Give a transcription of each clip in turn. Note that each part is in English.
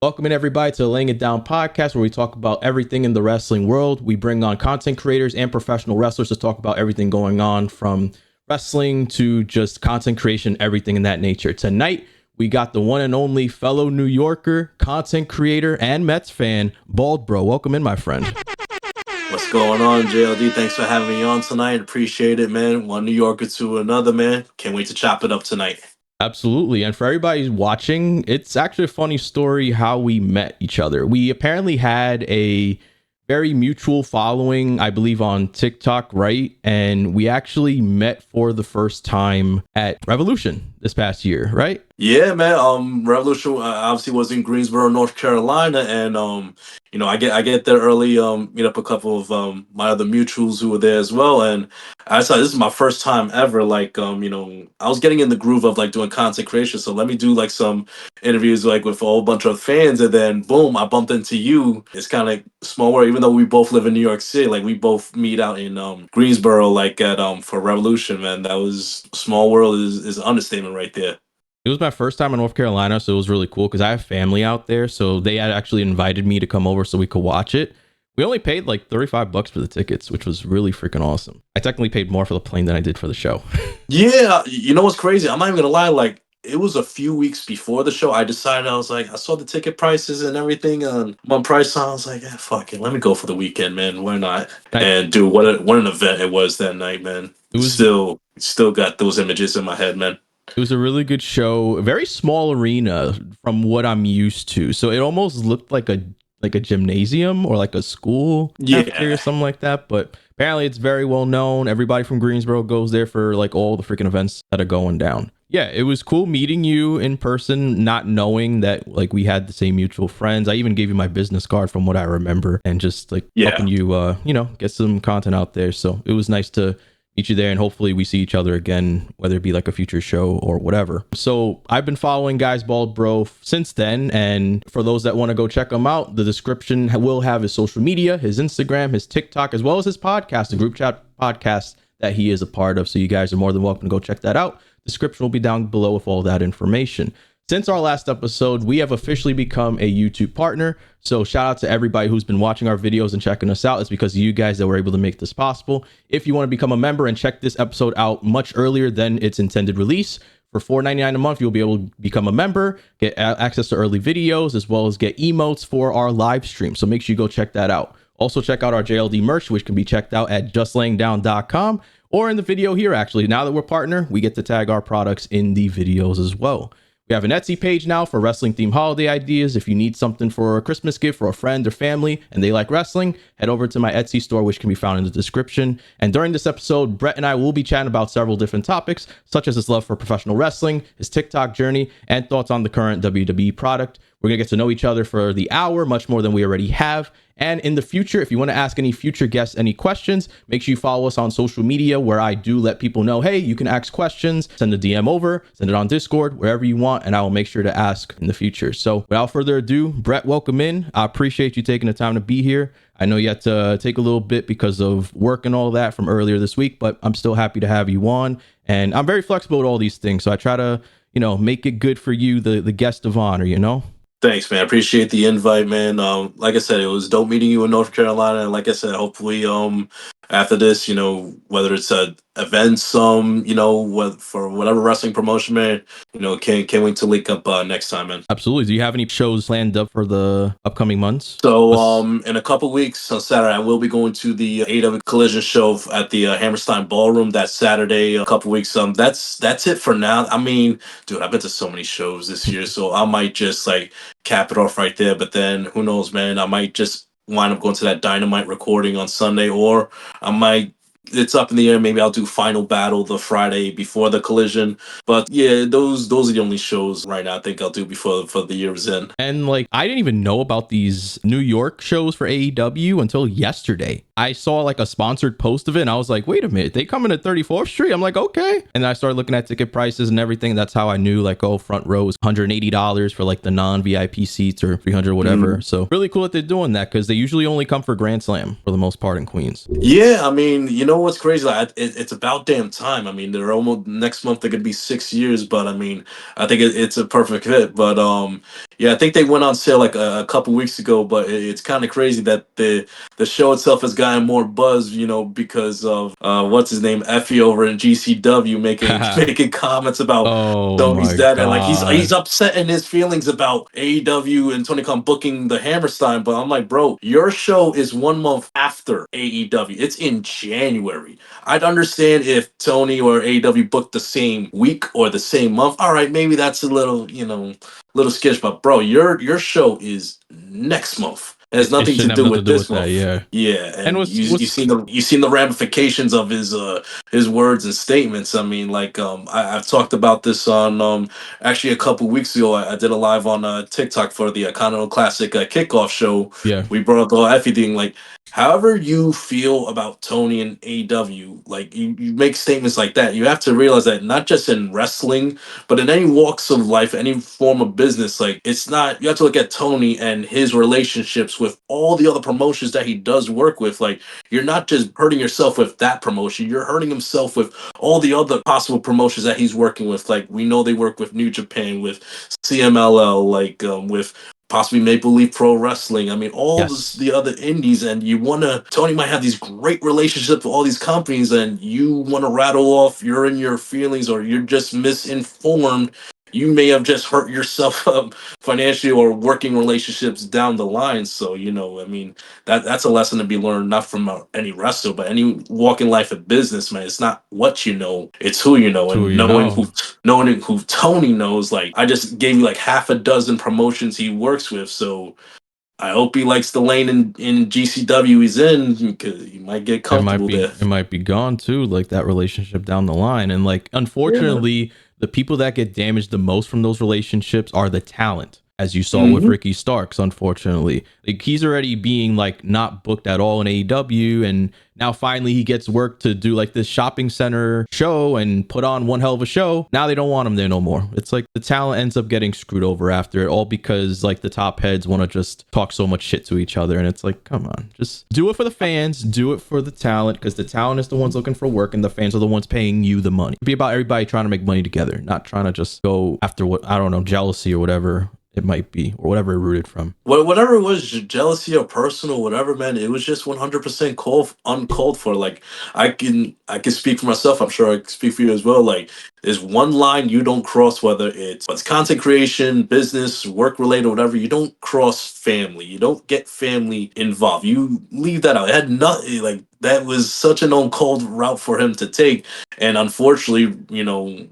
Welcome in everybody to the Laying It Down podcast, where we talk about everything in the wrestling world. We bring on content creators and professional wrestlers to talk about everything going on, from wrestling to just content creation, everything in that nature. Tonight, we got the one and only fellow New Yorker, content creator, and Mets fan, Bald Bro. Welcome in, my friend. What's going on, JLD? Thanks for having me on tonight. Appreciate it, man. One New Yorker to another, man. Can't wait to chop it up tonight. Absolutely. And for everybody watching, it's actually a funny story how we met each other. We apparently had a very mutual following, I believe, on TikTok, right? And we actually met for the first time at Revolution this past year, right? Yeah, man. Revolution obviously was in Greensboro, North Carolina, and I get there early. Meet up a couple of my other mutuals who were there as well, and I saw this is my first time ever. I was getting in the groove of like doing content creation, so let me do like some interviews like with a whole bunch of fans, and then boom, I bumped into you. It's kind of small world, even though we both live in New York City. Like we both meet out in Greensboro, like at for Revolution, man. That was small world is an understatement right there. It was my first time in North Carolina, so it was really cool because I have family out there. So they had actually invited me to come over so we could watch it. We only paid like $35 for the tickets, which was really freaking awesome. I technically paid more for the plane than I did for the show. Yeah, you know what's crazy? I'm not even gonna lie. Like it was a few weeks before the show. I decided I was like, I saw the ticket prices and everything on Price. I was like, fuck it, let me go for the weekend, man. Why not? And dude, what an event it was that night, man. It was Still got those images in my head, man. It was a really good show. A very small arena from what I'm used to. So it almost looked like a gymnasium or like a school cafeteria or something like that. But apparently it's very well known. Everybody from Greensboro goes there for like all the freaking events that are going down. Yeah, it was cool meeting you in person, not knowing that like we had the same mutual friends. I even gave you my business card from what I remember, and just like helping you get some content out there. So it was nice to meet you there, and hopefully we see each other again, whether it be like a future show or whatever. So I've been following Guys Bald Bro since then, and for those that want to go check him out, the description will have his social media, his Instagram, his TikTok, as well as his podcast, the group chat podcast that he is a part of. So you guys are more than welcome to go check that out. Description will be down below with all that information. Since our last episode, we have officially become a YouTube partner. So shout out to everybody who's been watching our videos and checking us out. It's because of you guys that were able to make this possible. If you want to become a member and check this episode out much earlier than its intended release, for $4.99 a month, you'll be able to become a member, get access to early videos, as well as get emotes for our live stream. So make sure you go check that out. Also check out our JLD merch, which can be checked out at justlayingdown.com. Or in the video here, actually. Now that we're partner, we get to tag our products in the videos as well. We have an Etsy page now for wrestling themed holiday ideas. If you need something for a Christmas gift for a friend or family and they like wrestling, head over to my Etsy store, which can be found in the description. And during this episode, Brett and I will be chatting about several different topics, such as his love for professional wrestling, his TikTok journey, and thoughts on the current WWE product. We're going to get to know each other for the hour, much more than we already have. And in the future, if you want to ask any future guests any questions, make sure you follow us on social media, where I do let people know, hey, you can ask questions, send a DM over, send it on Discord, wherever you want, and I will make sure to ask in the future. So without further ado, Brett, welcome in. I appreciate you taking the time to be here. I know you had to take a little bit because of work and all that from earlier this week, but I'm still happy to have you on. And I'm very flexible with all these things. So I try to, make it good for you, the guest of honor. Thanks, man. I appreciate the invite, man. Like I said, it was dope meeting you in North Carolina, and like I said, hopefully, after this, whether it's events, for whatever wrestling promotion, man, can't wait to link up next time, man. Absolutely. Do you have any shows planned up for the upcoming months? So, in a couple weeks on Saturday, I will be going to the AEW Collision show at the Hammerstein Ballroom that Saturday. A couple weeks. That's it for now. I mean, dude, I've been to so many shows this year, so I might just like cap it off right there. But then, who knows, man? I might just wind up going to that Dynamite recording on Sunday, or I might. It's up in the air. Maybe I'll do Final Battle the Friday before the Collision. But yeah, those are the only shows right now I think I'll do before the year is in. And like, I didn't even know about these New York shows for AEW until yesterday. I saw like a sponsored post of it and I was like, wait a minute, they coming to 34th Street? I'm like, okay. And then I started looking at ticket prices and everything. That's how I knew like, oh, front row is $180 for like the non-VIP seats, or $300 whatever. So really cool that they're doing that, because they usually only come for Grand Slam for the most part in Queens. Yeah, I mean, you know know what's crazy? Like, it's about damn time. I mean, they're almost next month. They're gonna be 6 years, but I mean, I think it's a perfect fit. But yeah, I think they went on sale like a couple weeks ago. But it's kind of crazy that the show itself has gotten more buzz, because of what's his name, Effie over in GCW making making comments about Oh Tony's my dad, and like he's god. upset in his feelings about AEW and Tony Khan booking the Hammerstein. But I'm like, bro, your show is 1 month after AEW. It's in January. I'd understand if Tony or AEW booked the same week or the same month. All right, maybe that's a little, little sketch. But bro, your show is next month. It has It nothing to shouldn't have do nothing to with do this with that, month. yeah. Yeah, And and what's you what's seen the ramifications of his words and statements. I mean, like I've talked about this on actually a couple weeks ago. I did a live on TikTok for the Continental Classic kickoff show. yeah, We brought up the whole Effie thing. Like, however you feel about Tony and AEW, like you make statements like that, you have to realize that not just in wrestling, but in any walks of life, any form of business, like it's not. You have to look at Tony and his relationships with all the other promotions that he does work with. Like, you're not just hurting yourself with that promotion; you're hurting himself with all the other possible promotions that he's working with. Like, we know they work with New Japan, with CMLL, like with possibly Maple Leaf Pro Wrestling. I mean, all yes. the other indies, and Tony might have these great relationships with all these companies, and you want to rattle off you're in your feelings or you're just misinformed. You may have just hurt yourself up financially or working relationships down the line. So, I mean, that's a lesson to be learned, not from any wrestler, but any walk in life of business, man. It's not what you know, it's who you know, Who and you know. knowing who Tony knows. Like, I just gave you like half a dozen promotions he works with, so I hope he likes the lane in GCW he's in, because he might get comfortable there. It might be gone too, like that relationship down the line. And like Yeah, man. unfortunately, the people that get damaged the most from those relationships are the talent, as you saw with Hmm. Ricky Starks. Unfortunately, like he's already being like not booked at all in AEW, and now finally he gets work to do like this shopping center show and put on one hell of a show. Now they don't want him there no more. It's like the talent ends up getting screwed over after it, all because like the top heads want to just talk so much shit to each other. And it's like, come on, just do it for the fans, do it for the talent, because the talent is the ones looking for work and the fans are the ones paying you the money. It'd be about everybody trying to make money together, not trying to just go after what, I don't know, jealousy or whatever it might be, or whatever it rooted from. Whatever it was, jealousy or personal, whatever, man, it was just 100% uncalled for. Like, I can speak for myself. I'm sure I can speak for you as well. Like, there's one line you don't cross, whether it's content creation, business, work related, whatever. You don't cross family. You don't get family involved. You leave that out. It had nothing. Like, that was such an uncalled route for him to take. And unfortunately,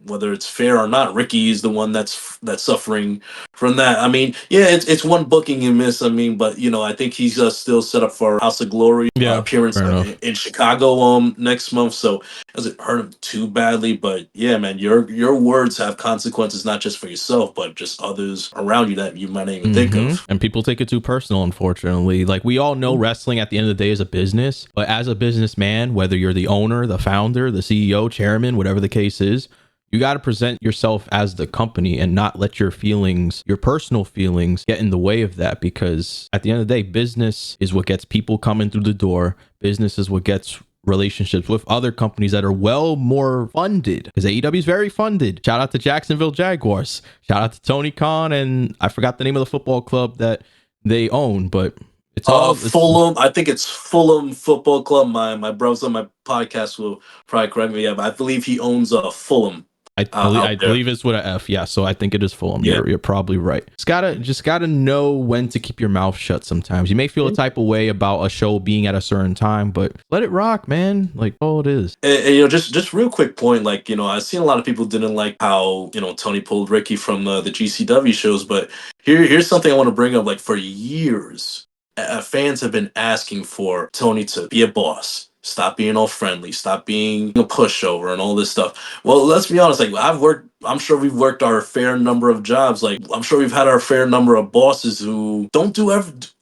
whether it's fair or not, Ricky is the one that's suffering from that. I mean, yeah, it's one booking you miss. I mean, but I think he's still set up for House of Glory Yeah, appearance fair enough. in Chicago next month. So it doesn't hurt him too badly. But yeah, man, your words have consequences, not just for yourself, but just others around you that you might not even think of. And people take it too personal, unfortunately. Like, we all know wrestling at the end of the day is a business, but as a businessman, whether you're the owner, the founder, the CEO, chairman, whatever the case is, you got to present yourself as the company and not let your feelings, your personal feelings, get in the way of that. Because at the end of the day, business is what gets people coming through the door. Business is what gets relationships with other companies that are well more funded, because AEW is very funded. Shout out to Jacksonville Jaguars. Shout out to Tony Khan, and I forgot the name of the football club that they own, but it's Fulham. I think it's Fulham Football Club. My brothers on my podcast will probably correct me. Yeah, but I believe he owns Fulham I out there. believe it's with an F. Yeah, so I think it is Fulham. Yeah. You're probably right. Just gotta know when to keep your mouth shut. Sometimes you may feel a type of way about a show being at a certain time, but let it rock, man. Like, all it is. And, just real quick point, like, I've seen a lot of people didn't like how Tony pulled Ricky from the GCW shows, but here's something I want to bring up. Like, for years, fans have been asking for Tony to be a boss, stop being all friendly, stop being a pushover, and all this stuff. Well, let's be honest. Like, I'm sure we've worked our fair number of jobs. Like, I'm sure we've had our fair number of bosses who don't do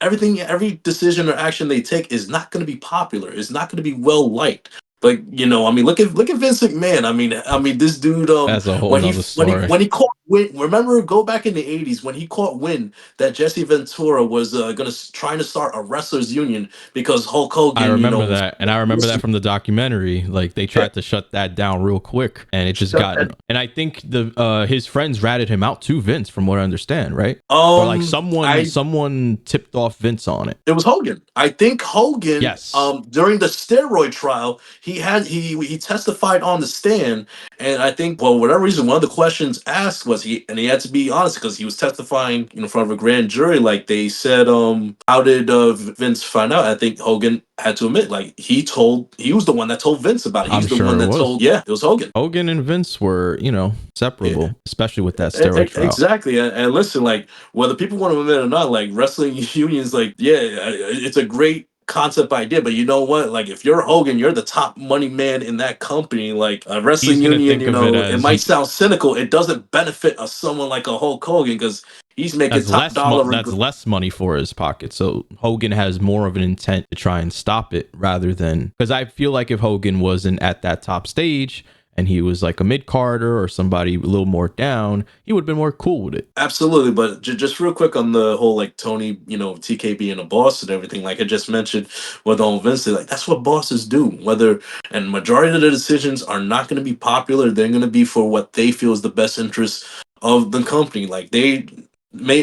everything. Every decision or action they take is not going to be popular. It's not going to be well liked. But I mean, look at Vince McMahon. I mean, this dude. That's a whole When nother story. he caught wind. Remember, go back in the '80s when he caught wind that Jesse Ventura was trying to start a wrestlers union because Hulk I Hogan, remember that, and I remember that from the documentary. Like they tried to shut that down real quick, and it just got. And I think his friends ratted him out to Vince, from what I understand, right? Or like someone tipped off Vince on it. It was Hogan. I think Hogan. Yes. During the steroid trial, he testified on the stand, and I think, well, whatever reason, one of the questions asked was he had to be honest because he was testifying in front of a grand jury. Like they said, how did Vince find out? I think Hogan had to admit, like he was the one that told Vince about it. He's I'm the sure one it that was. told. Yeah, it was Hogan. Hogan and Vince were, separable, especially with that steroid trial. Exactly. And listen, like whether people want to admit it or not, like wrestling unions, like it's a great concept idea, but you know what? Like if you're Hogan, you're the top money man in that company. Like a wrestling He's gonna union, think of it it as might sound cynical. It doesn't benefit someone like a Hulk Hogan because he's making that's top dollar. that's less money for his pocket. So Hogan has more of an intent to try and stop it rather than, because I feel like if Hogan wasn't at that top stage and he was like a mid-carder or somebody a little more down, he would have been more cool with it. Absolutely, but just real quick on the whole like Tony, TK being a boss and everything. Like I just mentioned with on Vince, like that's what bosses do. And majority of the decisions are not going to be popular. They're going to be for what they feel is the best interest of the company. Like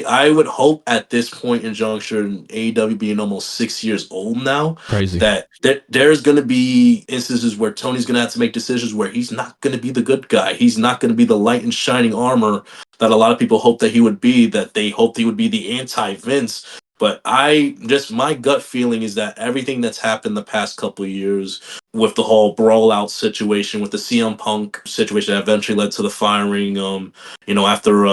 I would hope at this point in juncture, AEW being almost 6 years old now, Crazy. that there's going to be instances where Tony's going to have to make decisions where he's not going to be the good guy. He's not going to be the light and shining armor that a lot of people hope that he would be, that they hoped he would be the anti-Vince. But my gut feeling is that everything that's happened the past couple of years with the whole brawl out situation, with the CM Punk situation that eventually led to the firing, after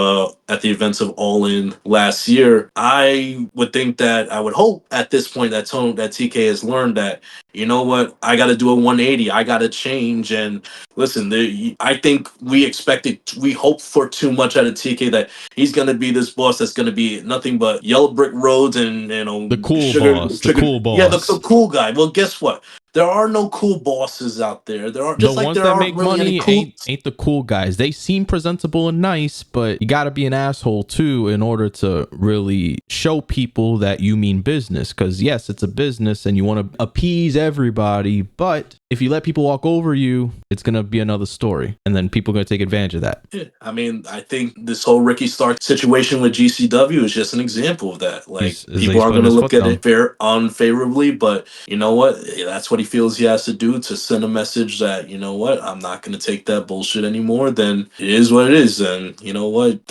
at the events of All In last year, I would hope at this point that TK has learned that, you know what, I got to do a 180, I got to change. And listen, I think we hope for too much out of TK, that he's going to be this boss that's going to be nothing but yellow brick roads and The cool sugar, boss. sugar. The cool Yeah, boss. the cool guy. Well, guess what? There are no cool bosses out there. There are The just like ones there that aren't make really any money cool. ain't the cool guys. They seem presentable and nice, but you got to be an asshole too in order to really show people that you mean business. Because yes, it's a business and you want to appease everybody, but if you let people walk over you, it's gonna be another story, and then people are gonna take advantage of that. Yeah, I mean, I think this whole Ricky Stark situation with GCW is just an example of that. Like people are going to look at it unfavorably, but you know what? That's what he feels he has to do to send a message that, you know what, I'm not going to take that bullshit anymore. Then it is what it is. And you know what?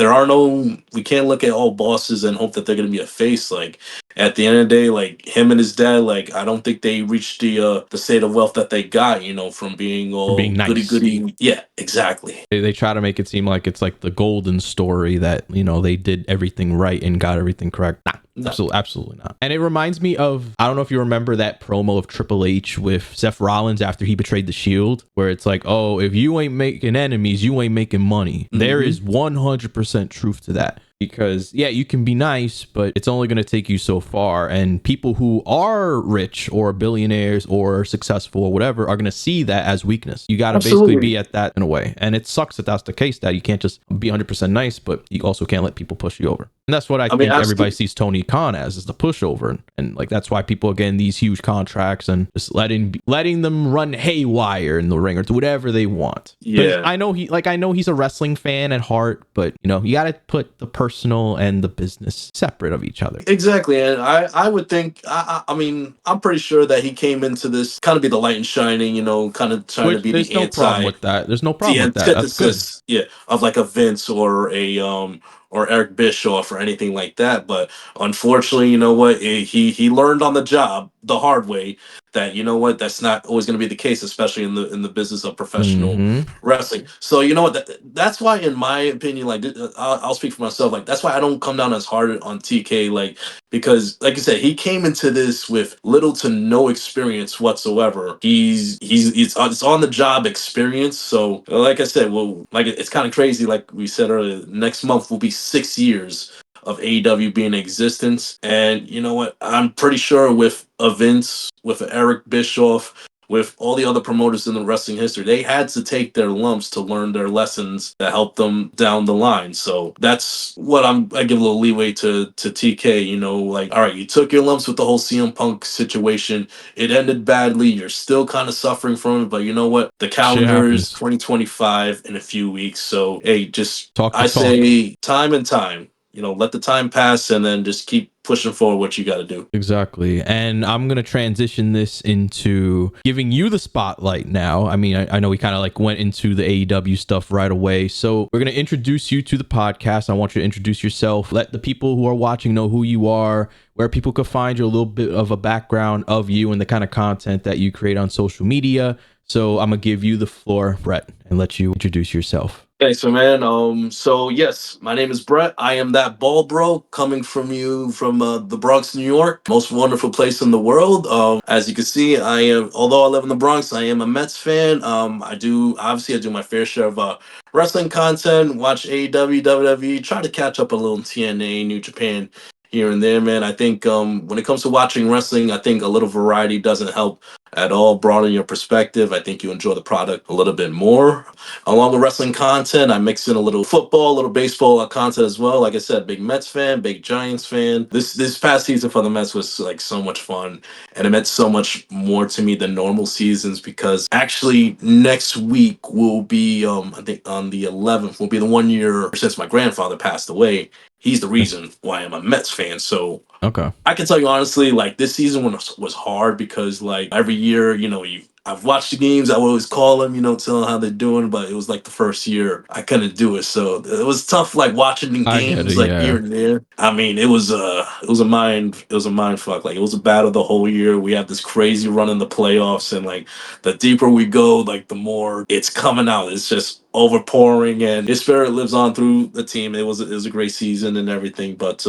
We can't look at all bosses and hope that they're going to be a face. Like at the end of the day, like him and his dad, like I don't think they reached the state of wealth that they got, from being all nice. goody. Yeah, exactly. They try to make it seem like it's like the golden story that, they did everything right and got everything correct. Nah, no. Absolutely not. And it reminds me of, I don't know if you remember that promo of Triple H with Seth Rollins after he betrayed the Shield, where it's like, oh, if you ain't making enemies, you ain't making money. Mm-hmm. There is 100% truth to that. Because yeah, you can be nice, but it's only going to take you so far. And people who are rich or billionaires or successful or whatever are going to see that as weakness. You got to basically be at that in a way. And it sucks that that's the case, that you can't just be 100% nice, but you also can't let people push you over. And that's what I think everybody sees Tony Khan as, is the pushover. And like, that's why people are getting these huge contracts and just letting them run haywire in the ring or do whatever they want. Yeah. I know he's a wrestling fan at heart, but you got to put the personal and the business separate of each other. Exactly. And I would think, I mean, I'm pretty sure that he came into this kind of be the light and shining, kind of trying to be there's the no problem with that. There's no problem with that. That's good. Yeah, of like a Vince or a or Eric Bischoff or anything like that. But unfortunately, you know what? He learned on the job the hard way that, you know what, that's not always going to be the case, especially in the business of professional wrestling. So you know what, that's why, in my opinion, like I'll speak for myself, like that's why I don't come down as hard on TK, like, because like I said, he came into this with little to no experience whatsoever. It's on the job experience. So like I said, well, like it's kind of crazy, like we said earlier, next month will be 6 years of AEW being in existence. And you know what? I'm pretty sure with a Vince, with an Eric Bischoff, with all the other promoters in the wrestling history. They had to take their lumps to learn their lessons that helped them down the line. So that's what I give a little leeway to TK. You know, like, all right, you took your lumps with the whole CM Punk situation. It ended badly. You're still kind of suffering from it, but you know what? The Shit calendar is happens. 2025 in a few weeks. So hey, just Talk the I talk. say time and time. You know, let the time pass and then just keep pushing forward what you got to do. Exactly. And I'm going to transition this into giving you the spotlight now. I mean, I know we kind of like went into the AEW stuff right away. So we're going to introduce you to the podcast. I want you to introduce yourself. Let the people who are watching know who you are, where people could find you, a little bit of a background of you and the kind of content that you create on social media. So I'm going to give you the floor, Brett, and let you introduce yourself. Okay, so man, so yes, my name is Brett. I am that ball bro coming from you from the Bronx, New York, most wonderful place in the world. As you can see, although I live in the Bronx, I am a Mets fan. I do my fair share of wrestling content, watch AEW, WWE, try to catch up a little TNA, New Japan here and there, man. I think when it comes to watching wrestling, I think a little variety doesn't help at all, broaden your perspective. I think you enjoy the product a little bit more. Along with wrestling content, I mix in a little football, a little baseball content as well. Like I said, big Mets fan, big Giants fan. This past season for the Mets was like so much fun, and it meant so much more to me than normal seasons because actually next week will be I think on the 11th will be the 1 year since my grandfather passed away. He's the reason why I'm a Mets fan. So Okay. I can tell you honestly, like this season was hard because like every year, I've watched the games. I would always call them, tell them how they're doing. But it was like the first year I couldn't do it, so it was tough. Like watching the I get it. games, like here Yeah. and there. I mean, it was a mind fuck. Like it was a battle the whole year. We had this crazy run in the playoffs, and like the deeper we go, like the more it's coming out. It's just overpouring, and his spirit lives on through the team. It was a great season and everything, but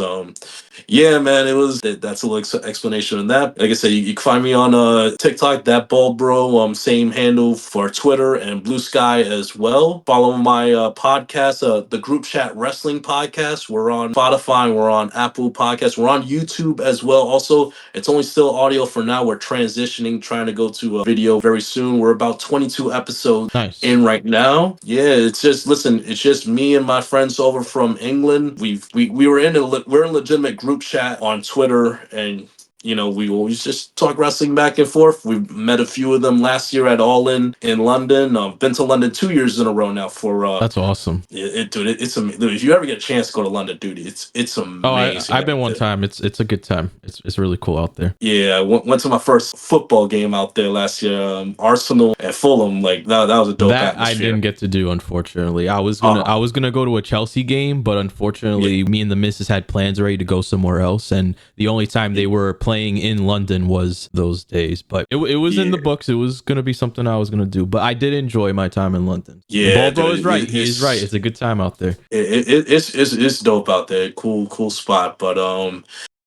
yeah, man, that's a little explanation on that. Like I said, you can find me on TikTok, that bald bro. Same handle for Twitter and Blue Sky as well. Follow my podcast, the Group Chat Wrestling Podcast. We're on Spotify, we're on Apple Podcasts, we're on YouTube as well. Also, it's only still audio for now. We're transitioning, trying to go to a video very soon. We're about 22 episodes Nice. in right now. Yeah, it's just me and my friends over from England. We're in a legitimate group chat on Twitter, and we always just talk wrestling back and forth. We've met a few of them last year at All In London. I've been to London 2 years in a row now for That's awesome. dude, dude, if you ever get a chance to go to London, dude, it's Oh, amazing I've been out one there. time. It's a good time. It's really cool out there. Yeah, I went to my first football game out there last year. Arsenal and Fulham, like that was a dope That I atmosphere. didn't get to do, unfortunately. I was gonna Uh, I was gonna go to a Chelsea game, but yeah, unfortunately, me and the missus had plans already to go somewhere else, and the only time yeah, they were playing in London was those days. But it was in the yeah, books. It was gonna be something I was gonna do. But I did enjoy my time in London. And yeah, Ball Bro is dude. right. He is right. It's a good time out there. It's dope out there. Cool spot. But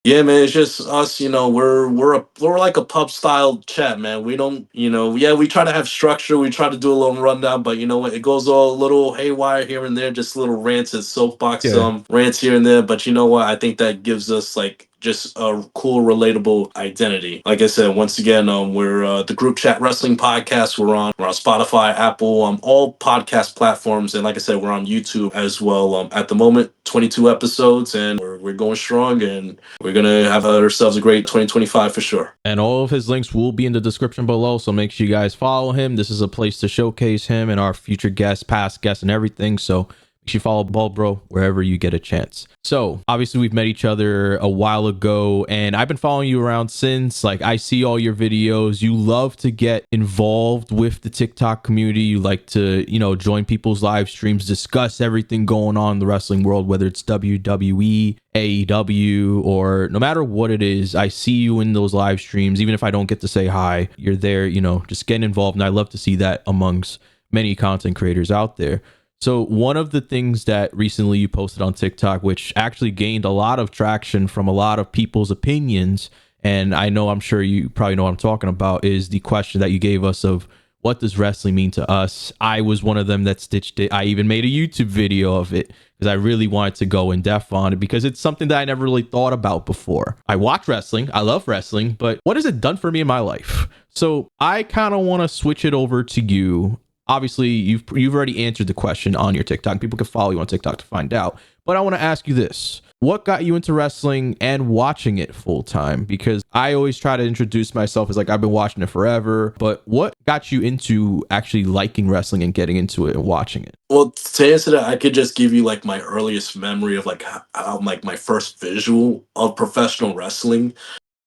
yeah, man, it's just us. We're like a pub style chat, man. We don't, yeah, we try to have structure. We try to do a little rundown, but you know what? It goes all a little haywire here and there. Just little rants and soapbox Yeah. rants here and there. But you know what? I think that gives us like just a cool, relatable identity. Like I said, once again, we're the Group Chat Wrestling Podcast. We're on Spotify, Apple, all podcast platforms, and like I said, we're on YouTube as well. At the moment, 22 episodes, and we're going strong, and we're gonna have ourselves a great 2025 for sure. And all of his links will be in the description below. So make sure you guys follow him. This is a place to showcase him and our future guests, past guests, and everything. So make sure you follow Ball Bro wherever you get a chance. So obviously we've met each other a while ago, and I've been following you around since. Like, I see all your videos. You love to get involved with the TikTok community. You like to, join people's live streams, discuss everything going on in the wrestling world, whether it's WWE, AEW, or no matter what it is. I see you in those live streams. Even if I don't get to say hi, you're there, just getting involved. And I love to see that amongst many content creators out there. So one of the things that recently you posted on TikTok, which actually gained a lot of traction from a lot of people's opinions, and I'm sure you probably know what I'm talking about, is the question that you gave us of what does wrestling mean to us? I was one of them that stitched it. I even made a YouTube video of it because I really wanted to go in depth on it because it's something that I never really thought about before. I watch wrestling. I love wrestling, but what has it done for me in my life? So I kind of want to switch it over to you. Obviously, you've already answered the question on your TikTok. People can follow you on TikTok to find out. But I want to ask you this. What got you into wrestling and watching it full time? Because I always try to introduce myself as like, I've been watching it forever. But what got you into actually liking wrestling and getting into it and watching it? Well, to answer that, I could just give you like my earliest memory of like how like my first visual of professional wrestling.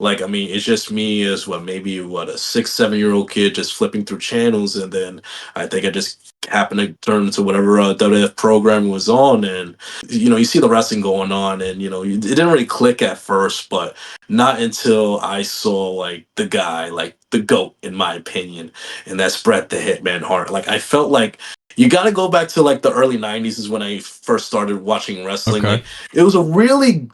Like, I mean, it's just me as maybe a 6, 7 year old kid just flipping through channels, and then I think I just happened to turn into whatever WWF programming was on, and you see the wrestling going on, and it didn't really click at first, but not until I saw like the guy, like the GOAT, in my opinion, and that's Bret the Hitman Hart. Like, I felt like you got to go back to like the early '90s is when I first started watching wrestling. Okay. Like, it was a really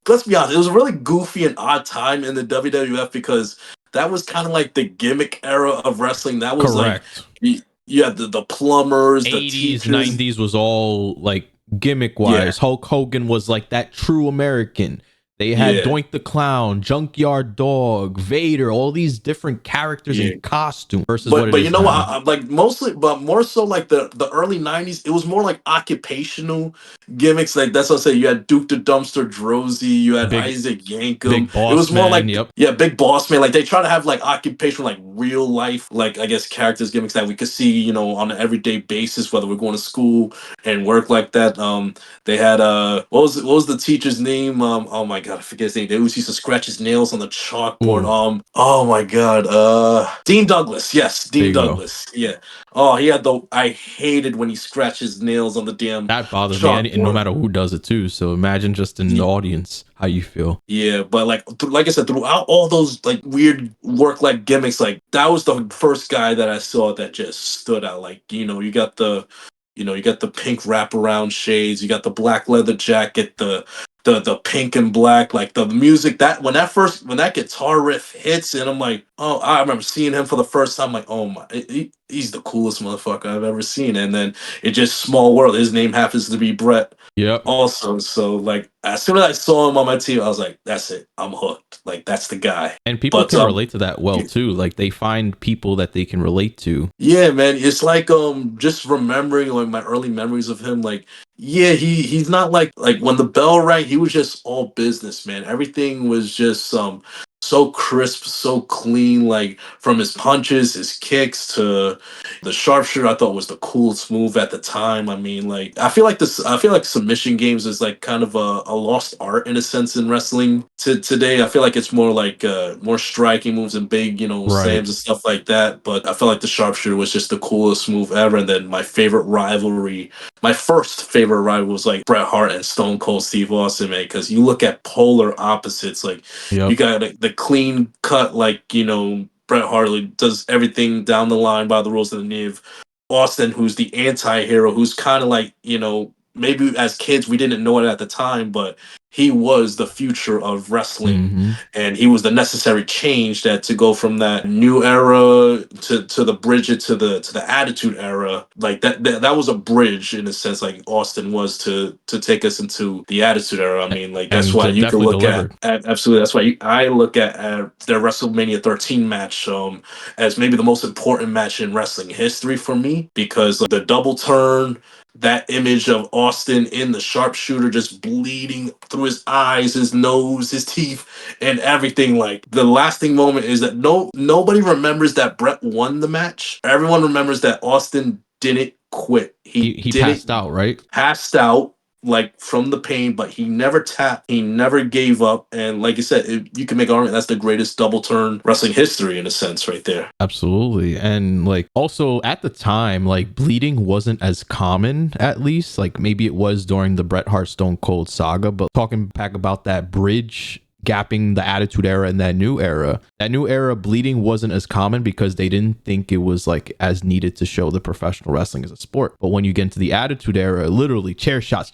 let's be honest, it was a really goofy and odd time in the WWF because that was kind of like the gimmick era of wrestling. That was like Correct. you had the plumbers, the 80s, teachers. 90s was all like gimmick Yeah, wise. Hulk Hogan was like that true American. They had yeah, Doink the Clown, Junkyard Dog, Vader, all these different characters yeah. in costume versus what But it you is know what? now. I'm like mostly, but more so like the early '90s. It was more like occupational gimmicks. Like that's what I say. You had Duke the Dumpster Drozy. You had Big Isaac Yankem. Big It Boss was more Man. like Yep. Big Boss Man. Like they try to have like occupational, like real life, like I guess characters gimmicks that we could see, on an everyday basis, whether we're going to school and work like that. They had what was the teacher's name? Oh my god, I forget his name. They always used to scratch his nails on the chalkboard. Ooh, Oh my god, Dean Douglas. Yes, there Dean you go. Douglas. Yeah. Oh, he had the. I hated when he scratched his nails on the damn That bothers me, and no chalkboard. matter who does it too. So imagine just in the audience how you feel. Yeah, but like I said, throughout all those like weird work like gimmicks, like that was the first guy that I saw that just stood out. Like you got the pink wraparound shades, you got the black leather jacket, the pink and black, like the music that when that guitar riff hits, and I'm like, oh, I remember seeing him for the first time, like, oh my, he's the coolest motherfucker I've ever seen, and then it just small world. His name happens to be Brett Yep. also. So like as soon as I saw him on my TV, I was like, that's it. I'm hooked. Like that's the guy. And people But can relate to that well too. Like they find people that they can relate to. yeah, man, it's like just remembering like my early memories of him. Like yeah, he's not like when the bell rang, he was just all business, man. Everything was just so crisp, so clean, like from his punches, his kicks to the sharpshooter. I thought was the coolest move at the time. I mean, like I feel like submission games is like kind of a lost art in a sense in wrestling today. I feel like it's more like more striking moves and big, Right. slams and stuff like that. But I felt like the sharpshooter was just the coolest move ever. And then my first favorite rival was like Bret Hart and Stone Cold Steve Austin, man. Because you look at polar opposites, like you Yep. got the clean cut, like Bret Hart does everything down the line by the rules of the Niv. Austin, who's the anti-hero, who's kind of like, maybe as kids we didn't know it at the time, but he was the future of wrestling, Mm-hmm. and he was the necessary change that to go from that new era to the bridge it to the attitude era. Like that was a bridge in a sense, like Austin was to take us into the attitude era. I mean, like that's And why you can definitely look at, delivered. absolutely, that's why I look at their WrestleMania 13 match as maybe the most important match in wrestling history for me, because like, the double turn, that image of Austin in the sharpshooter just bleeding through his eyes, his nose, his teeth, and everything. Like the lasting moment is that nobody remembers that Brett won the match. Everyone remembers that Austin didn't quit. He He passed didn't out, right? passed out like from the pain, but he never tapped. He never gave up. And like you said, you can make an argument that's the greatest double turn wrestling history in a sense, right there. Absolutely. And like also at the time, like bleeding wasn't as common, at least. Like maybe it was during the Bret Hart Stone Cold saga, but talking back about that bridge gapping the attitude era and that new era bleeding wasn't as common because they didn't think it was like as needed to show the professional wrestling as a sport. But when you get into the attitude era, literally chair shots,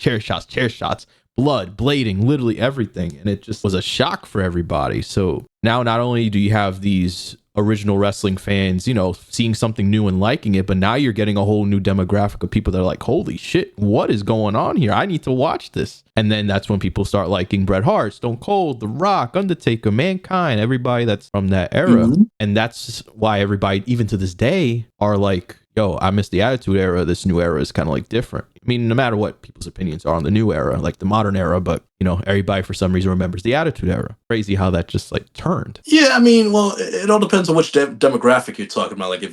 blood, blading, literally everything. And it just was a shock for everybody. So now not only do you have these original wrestling fans, you know, seeing something new and liking it, but now you're getting a whole new demographic of people that are like, holy shit, what is going on here? I need to watch this. And then that's when people start liking Bret Hart, Stone Cold, The Rock, Undertaker, Mankind, everybody that's from that era. And that's why everybody, even to this day, are like, yo, I miss the Attitude Era. This new era is kind of like different. I mean, no matter what people's opinions are on the new era, like the modern era, but you know, everybody for some reason remembers the Attitude Era. Crazy how that just like turned. Yeah, I mean, well, it all depends on which demographic you're talking about. Like, if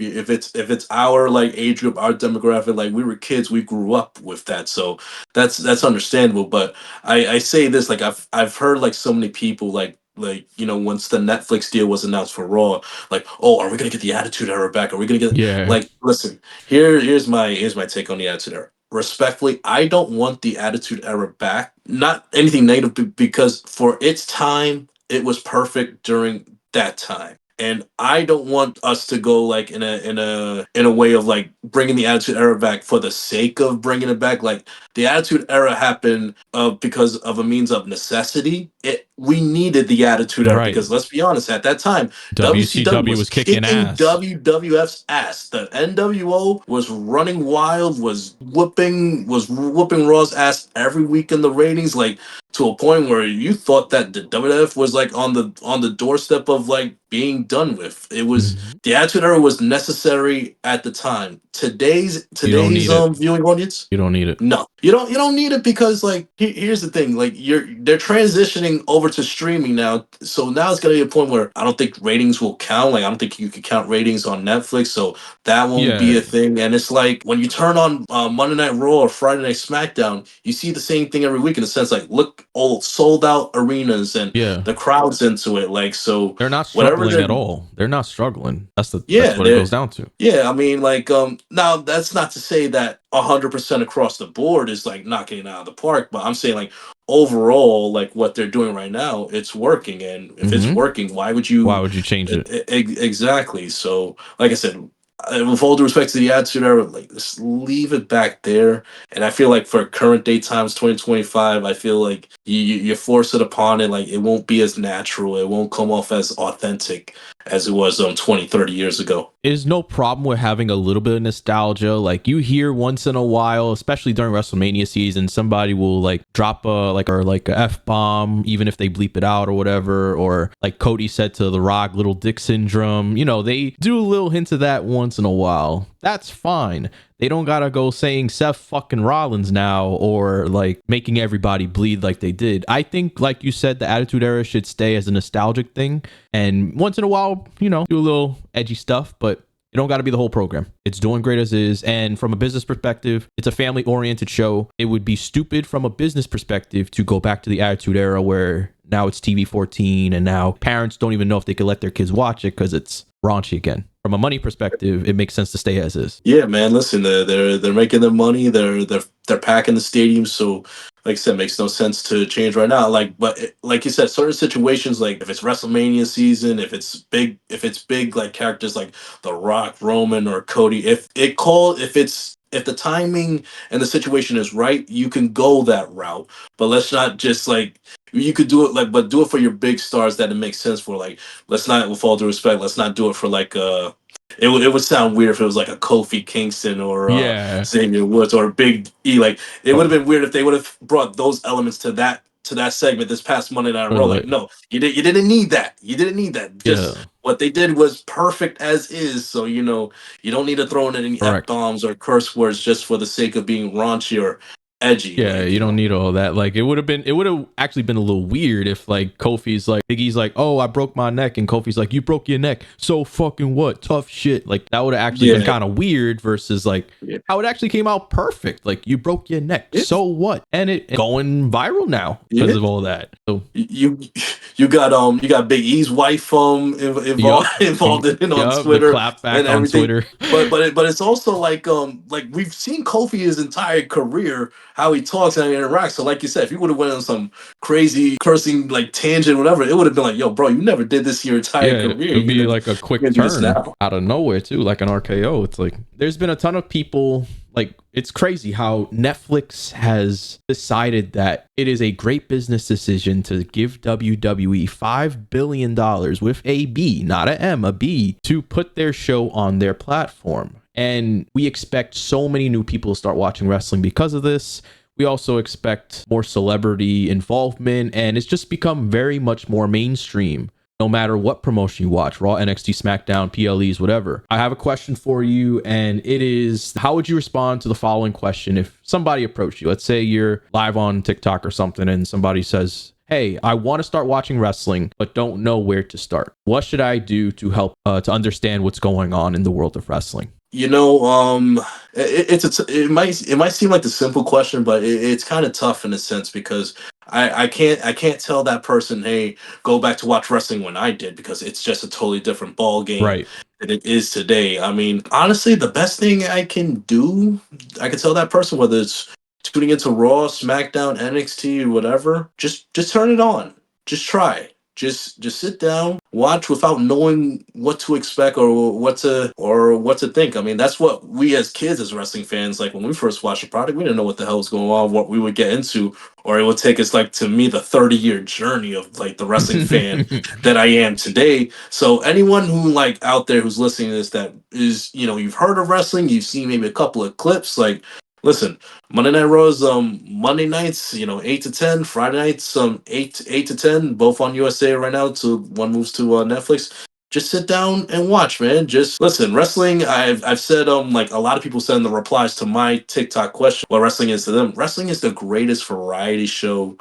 it's our like age group, our demographic, like we were kids, we grew up with that, so that's understandable. But I say this, like I've heard like so many people like you know, once the Netflix deal was announced for Raw, like, oh, are we gonna get the Attitude Era back? Are we gonna get Yeah. like? Listen, here's my take on the Attitude Era. Respectfully, I don't want the Attitude Era back. Not anything negative, because for its time, it was perfect during that time. And I don't want us to go like in a way of like bringing the Attitude Era back for the sake of bringing it back. Like the Attitude Era happened because of a means of necessity. We needed the Attitude Era Right. because let's be honest, at that time WCW WCW was was kicking kicking ass. WWF's ass. The NWO was running wild, was whooping Raw's ass every week in the ratings, like to a point where you thought that the WWF was like on the doorstep of like being done with. It was Mhm. the Attitude Era was necessary at the time. Today's You don't today's need it. viewing audience, You don't need it. no, you don't need it because like here's the thing, like they're transitioning over to streaming now, so now it's gonna be a point where I don't think ratings will count. Like I don't think you can count ratings on Netflix, so that won't be Yeah. a thing. And it's like when you turn on Monday Night Raw or Friday Night SmackDown, you see the same thing every week in a sense. Like look, all sold out arenas and Yeah. the crowds into it. Like so, They're not whatever struggling they're at all. They're not struggling. That's yeah, what it goes down to. yeah, I mean, like, now that's not to say that 100% across the board is like knocking it out of the park, but I'm saying like overall, like what they're doing right now, it's working, and if it's Mm-hmm. working, why would Why you? would you change it? Exactly. So, like I said, with all due respect to the Attitude Era, like just leave it back there. And I feel like for current day times, 2025, I feel like you force it upon it, like it won't be as natural. It won't come off as authentic as it was 20, 30 years ago. Is no problem with having a little bit of nostalgia. Like you hear once in a while, especially during WrestleMania season, somebody will like drop a F-bomb, even if they bleep it out or whatever. Or like Cody said to The Rock, little dick syndrome. You know, they do a little hint of that once in a while. That's fine. They don't gotta go saying Seth fucking Rollins now or like making everybody bleed like they did. I think, like you said, the Attitude Era should stay as a nostalgic thing. And once in a while, you know, do a little edgy stuff, but it don't got to be the whole program. It's doing great as is. And from a business perspective, it's a family oriented show. It would be stupid from a business perspective to go back to the Attitude Era where now it's TV 14 and now parents don't even know if they could let their kids watch it because it's raunchy again. From a money perspective, it makes sense to stay as is. Yeah, man. Listen, they're making their money. They're packing the stadium. So, like I said, it makes no sense to change right now. Like, but like you said, certain situations, like if it's WrestleMania season, if it's big, like characters like The Rock, Roman, or Cody, if the timing and the situation is right, you can go that route. But let's not just like you could do it like, but do it for your big stars that it makes sense for. Like, let's not, with all due respect, let's not do it for like it would sound weird if it was like a Kofi Kingston or Yeah. Xavier Woods or Big E. Like it would Oh, have been weird if they would have brought those elements to that segment this past Monday Night Raw. Like, no, you didn't need that. You didn't need that. Just yeah. what they did was perfect as is. So you don't need to throw in any f Correct. bombs or curse words just for the sake of being raunchy or edgy. Yeah, Like you don't need all that. Like it would have actually been a little weird if like Kofi's like Biggie's like, "Oh, I broke my neck," and Kofi's like, "You broke your neck. So fucking what? Tough shit." Like that would have actually been yeah, kind of weird versus like yeah, how it actually came out perfect. Like you broke your neck. yeah, So what? And it going viral now because yeah. of all that. So, You got Big E's wife involved yup. involved in on Yup, the Twitter clap and back on everything. Twitter. But it's also like we've seen Kofi his entire career, how he talks and interacts. So like you said, if he would have went on some crazy cursing like tangent, whatever, it would have been like, yo, bro, you never did this your entire Yeah, it career. would You're be gonna like a you're quick gonna do this turn now. out of nowhere too, like an RKO. It's like there's been a ton of people Like, it's crazy how Netflix has decided that it is a great business decision to give WWE $5 billion with a B, not a M, a B, to put their show on their platform. And we expect so many new people to start watching wrestling because of this. We also expect more celebrity involvement, and it's just become very much more mainstream. No matter what promotion you watch, Raw, NXT, SmackDown, PLEs, whatever. I have a question for you, and it is, how would you respond to the following question if somebody approached you? Let's say you're live on TikTok or something, and somebody says, hey, I want to start watching wrestling, but don't know where to start. What should I do to help to understand what's going on in the world of wrestling? You know, it might seem like the simple question, but it's kind of tough in a sense because I can't tell that person, hey, go back to watch wrestling when I did, because it's just a totally different ball game Right. than it is today. I mean, honestly, the best thing I can do, I can tell that person, whether it's tuning into Raw, SmackDown, NXT, or whatever, just turn it on. Just try. Just sit down, watch without knowing what to expect or what to think. I mean, that's what we as kids, as wrestling fans, like when we first watched the product, we didn't know what the hell was going on, what we would get into, or it would take us, like, to me, the 30-year journey of like the wrestling fan that I am today. So anyone who, like, out there who's listening to this, that is, you've heard of wrestling, you've seen maybe a couple of clips, like, listen, Monday Night Raw is Monday nights, 8 to 10. Friday nights, 8 to 10, both on USA right now. Till one moves to Netflix. Just sit down and watch, man. Just listen. Wrestling, I've said, like a lot of people said in the replies to my TikTok question, what wrestling is to them. Wrestling is the greatest variety show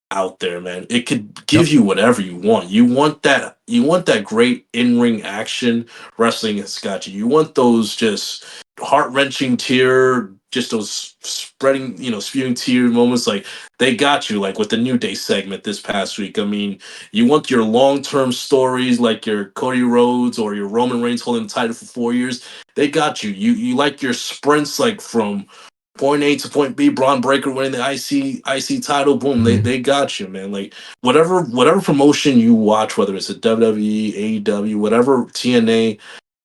out there, man. It could give Yep. you whatever you want. You want that great in-ring action. Wrestling has got you. You want those just heart-wrenching tear, just those spreading, spewing tear moments. Like, they got you, like with the New Day segment this past week. I mean, you want your long-term stories, like your Cody Rhodes or your Roman Reigns holding the title for 4 years. They got you. You like your sprints, like from point A to point B, Braun Breaker winning the IC title, boom, they got you, man. Like, whatever promotion you watch, whether it's a WWE, AEW, whatever, TNA,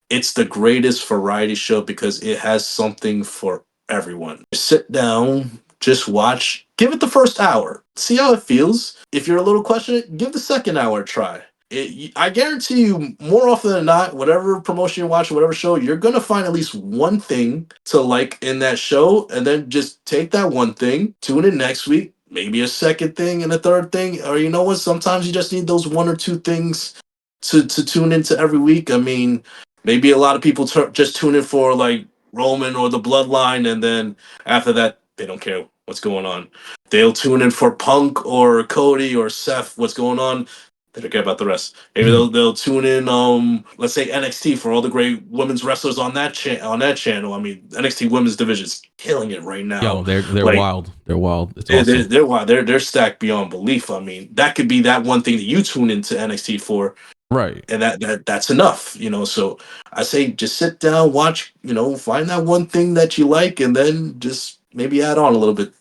it's the greatest variety show because it has something for everyone. Sit down, just watch, give it the first hour, see how it feels. If you're a little questioning, give the second hour a try. I guarantee you, more often than not, whatever promotion you're watching, whatever show, you're gonna find at least one thing to like in that show, and then just take that one thing, tune in next week, maybe a second thing and a third thing, or you know what? Sometimes you just need those one or two things to tune into every week. I mean, maybe a lot of people just tune in for like Roman or the Bloodline, and then after that, they don't care what's going on. They'll tune in for Punk or Cody or Seth. What's going on? They don't care about the rest. Maybe they'll tune in, let's say NXT, for all the great women's wrestlers on that channel. I mean, NXT women's division is killing it right Yo, now. they're Like, wild. They're wild. It's they're awesome. they're wild. They're stacked beyond belief. I mean, that could be that one thing that you tune into NXT for, Right. and that's enough. So I say, just sit down, watch, find that one thing that you like, and then just maybe add on a little bit,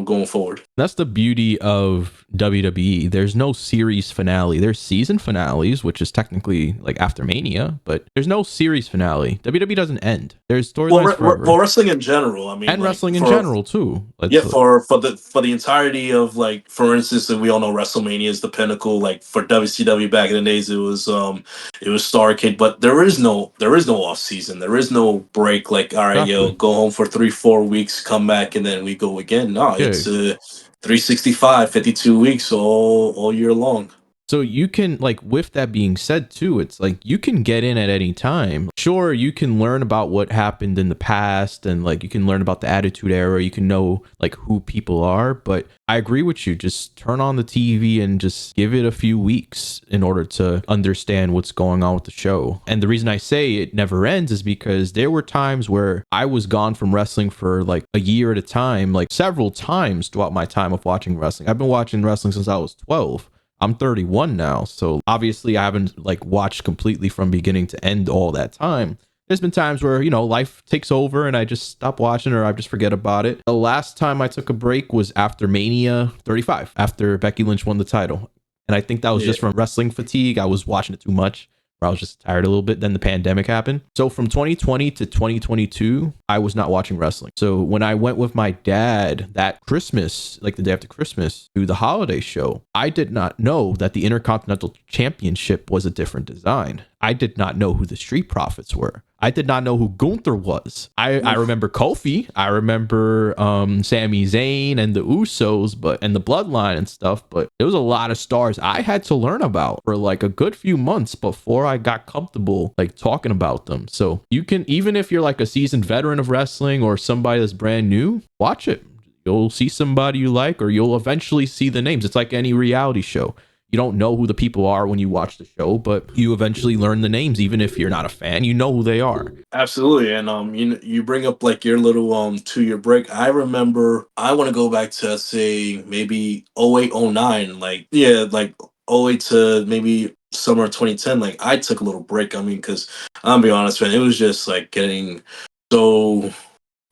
going forward. That's the beauty of WWE. There's no series finale. There's season finales, which is technically like after Mania, but there's no series finale. WWE doesn't end. There's storylines forever. Wrestling in general, I mean, And like, wrestling in for general too. yeah, Let's for the entirety of, like, for instance, we all know WrestleMania is the pinnacle. Like, for WCW back in the days, it was Starrcade, but there is no off season. There is no break. Like, all right, yo, exactly. go home for 3-4 weeks, come back, and then we go again. No, Yeah. it's 365, 52 weeks all year long. So you can, like, with that being said too, it's like you can get in at any time. Sure, you can learn about what happened in the past, and like you can learn about the Attitude Era, you can know like who people are, but I agree with you. Just turn on the TV and just give it a few weeks in order to understand what's going on with the show. And the reason I say it never ends is because there were times where I was gone from wrestling for like a year at a time, like several times throughout my time of watching wrestling. I've been watching wrestling since I was 12. I'm 31 now, so obviously I haven't like watched completely from beginning to end all that time. There's been times where, life takes over and I just stop watching or I just forget about it. The last time I took a break was after Mania 35, after Becky Lynch won the title. And I think that was Yeah. just from wrestling fatigue. I was watching it too much where I was just tired a little bit. Then the pandemic happened. So from 2020 to 2022, I was not watching wrestling. So when I went with my dad that Christmas, like the day after Christmas, to the holiday show, I did not know that the Intercontinental Championship was a different design. I did not know who the Street Profits were. I did not know who Gunther was. I remember Kofi. I remember Sami Zayn and the Usos, and the Bloodline and stuff. But there was a lot of stars I had to learn about for like a good few months before I got comfortable like talking about them. So you can, even if you're like a seasoned veteran of wrestling or somebody that's brand new, watch it. You'll see somebody you like, or you'll eventually see the names. It's like any reality show. You don't know who the people are when you watch the show, but you eventually learn the names. Even if you're not a fan, you know who they are. Absolutely. And you bring up like your little 2 year break. I remember I want to go back to say maybe 0809, like yeah, like 08 to maybe summer 2010. Like I took a little break. I mean, because I'll be honest, man, it was just like getting so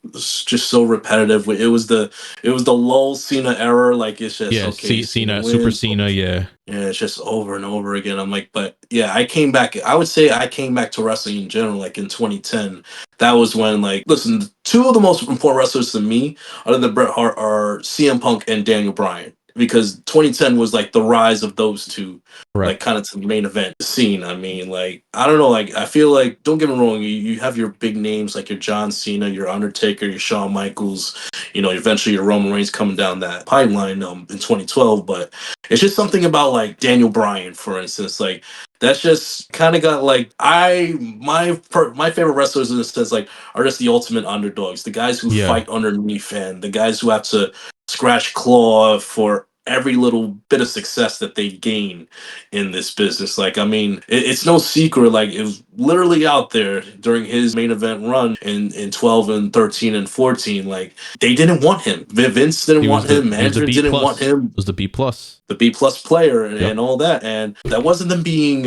it's just so repetitive. It was the lull Cena era. Like it's just Yeah, okay, Cena Cena, Super wins. Cena, yeah. Yeah, it's just over and over again. I'm like, but yeah, I came back. I would say I came back to wrestling in general, like in 2010. That was when, like, listen, two of the most important wrestlers to me, other than Bret Hart, are CM Punk and Daniel Bryan. Because 2010 was like the rise of those two, like Correct. kind of to the main event scene. I mean, like, I don't know, like, I feel like, don't get me wrong, you have your big names like your John Cena, your Undertaker, your Shawn Michaels, eventually your Roman Reigns coming down that pipeline in 2012, but it's just something about like Daniel Bryan, for instance, like that's just kind of got like my favorite wrestlers in a sense like are just the ultimate underdogs, the guys who Yeah. fight underneath and the guys who have to scratch claw for every little bit of success that they gain in this business. Like, I mean, it's no secret. Like, it was literally out there during his main event run in 12 and 13 and 14. Like, they didn't want him. Vince didn't want him. He was the Management B didn't want plus. him, Was the B plus. the B+ player and, Yep. and all that. And that wasn't them being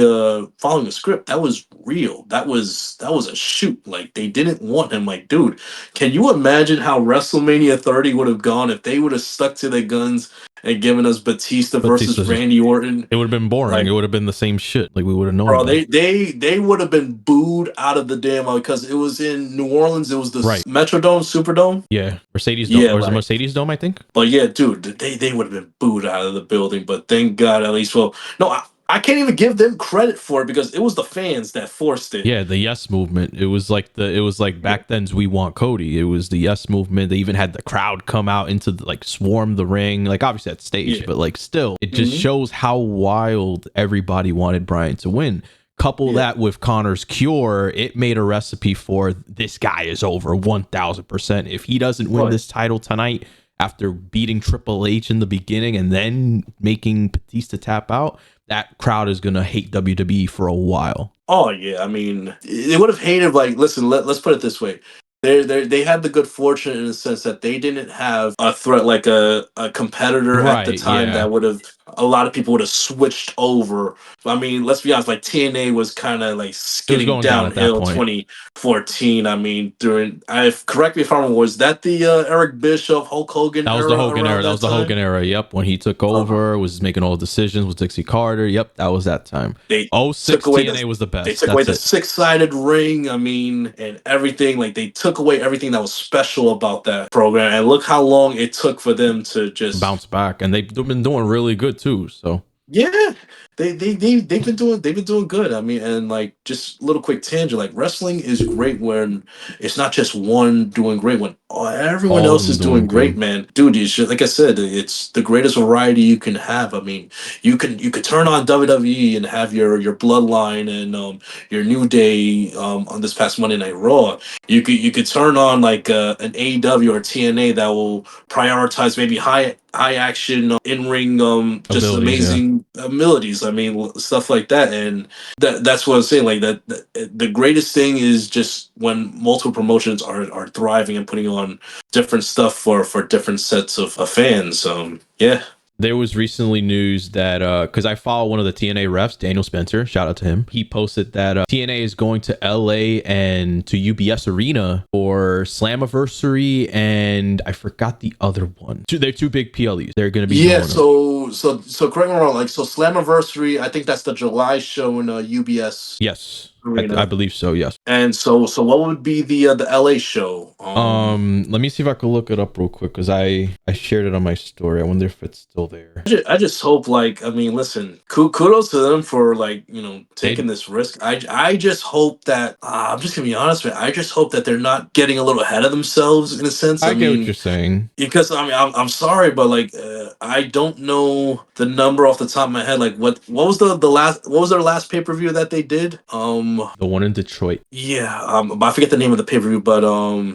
following a script. That was real. That was a shoot. Like they didn't want him. Like, dude, can you imagine how WrestleMania 30 would have gone if they would have stuck to their guns and given us Batista versus Batista's just, Randy Orton? it would have been boring. Like, It would have been the same shit. Like we would have known bro, about. they would have been booed out of the damn because it was in New Orleans. It was the Right. Metrodome, Superdome. Yeah. Mercedes Dome. Yeah, Or was it like, Mercedes Dome, I think? but yeah, dude, they would have been booed out of the building. But thank God, at least. Well, no, I can't even give them credit for it because it was the fans that forced it. Yeah, the Yes movement. It was like Yeah, back then's We Want Cody. It was the Yes movement. They even had the crowd come out into like swarm the ring. Like obviously that's staged, yeah. but like still, it just Hmm. shows how wild everybody wanted Bryan to win. Couple Yeah. that with Connor's cure, it made a recipe for this guy is over 1000%. If he doesn't win Right. this title tonight after beating Triple H in the beginning and then making Batista tap out, that crowd is gonna hate WWE for a while. Oh yeah, I mean, they would have hated. Like, listen, let's put it this way: they had the good fortune in the sense that they didn't have a threat like a competitor at the Right, time yeah. that would have a lot of people would have switched over. I mean, let's be honest, like TNA was kind of like It was skidding going down at that downhill point. 2014. I mean, during I correct me if I'm wrong, was that the Eric Bischoff Hulk Hogan That was the era Hogan era. around That that was the Hogan time? era. Yep. When he took over, was making all the decisions with Dixie Carter. Yep. That was that time. They Oh took six away the TNA was the they best. took away That's the it. six-sided ring. I mean, and everything. Like they took away everything that was special about that program. And look how long it took for them to just Bounce back. And they've been doing really good too. So yeah. They've been doing good. I mean, and like just little quick tangent. Like wrestling is great when it's not just one doing great. When everyone all of else them is doing doing great, good. man, dude. It's just, like I said, it's the greatest variety you can have. I mean, you could turn on WWE and have your Bloodline and your New Day on this past Monday Night Raw. You could turn on like an AEW or TNA that will prioritize maybe high action in ring just Abilities, yeah. amazing abilities. I mean stuff like that, and that's what I'm saying. Like that the greatest thing is just when multiple promotions are thriving and putting on different stuff for different sets of fans. Yeah. There was recently news that because I follow one of the TNA refs, Daniel Spencer, shout out to him. He posted that TNA is going to LA and to UBS Arena for Slammiversary, and I forgot the other one. They're two big PLEs. They're going to be doing so correct me if I'm wrong. Like, so Slammiversary, I think that's the July show in UBS. Yes, Arena. I believe so. Yes. And so what would be the LA show? Let me see if I can look it up real quick because I shared it on my story. I wonder if it's still there. I just hope, like, I mean, listen, kudos to them for, like, taking this risk. I just hope that I'm just gonna be honest, man. I just hope that they're not getting a little ahead of themselves in a sense. I get what you're saying. Because I mean, I'm sorry, but like, I don't know the number off the top of my head. Like, what was the last? What was their last pay per view that they did? The one in Detroit. Yeah, but I forget the name of the pay per view. But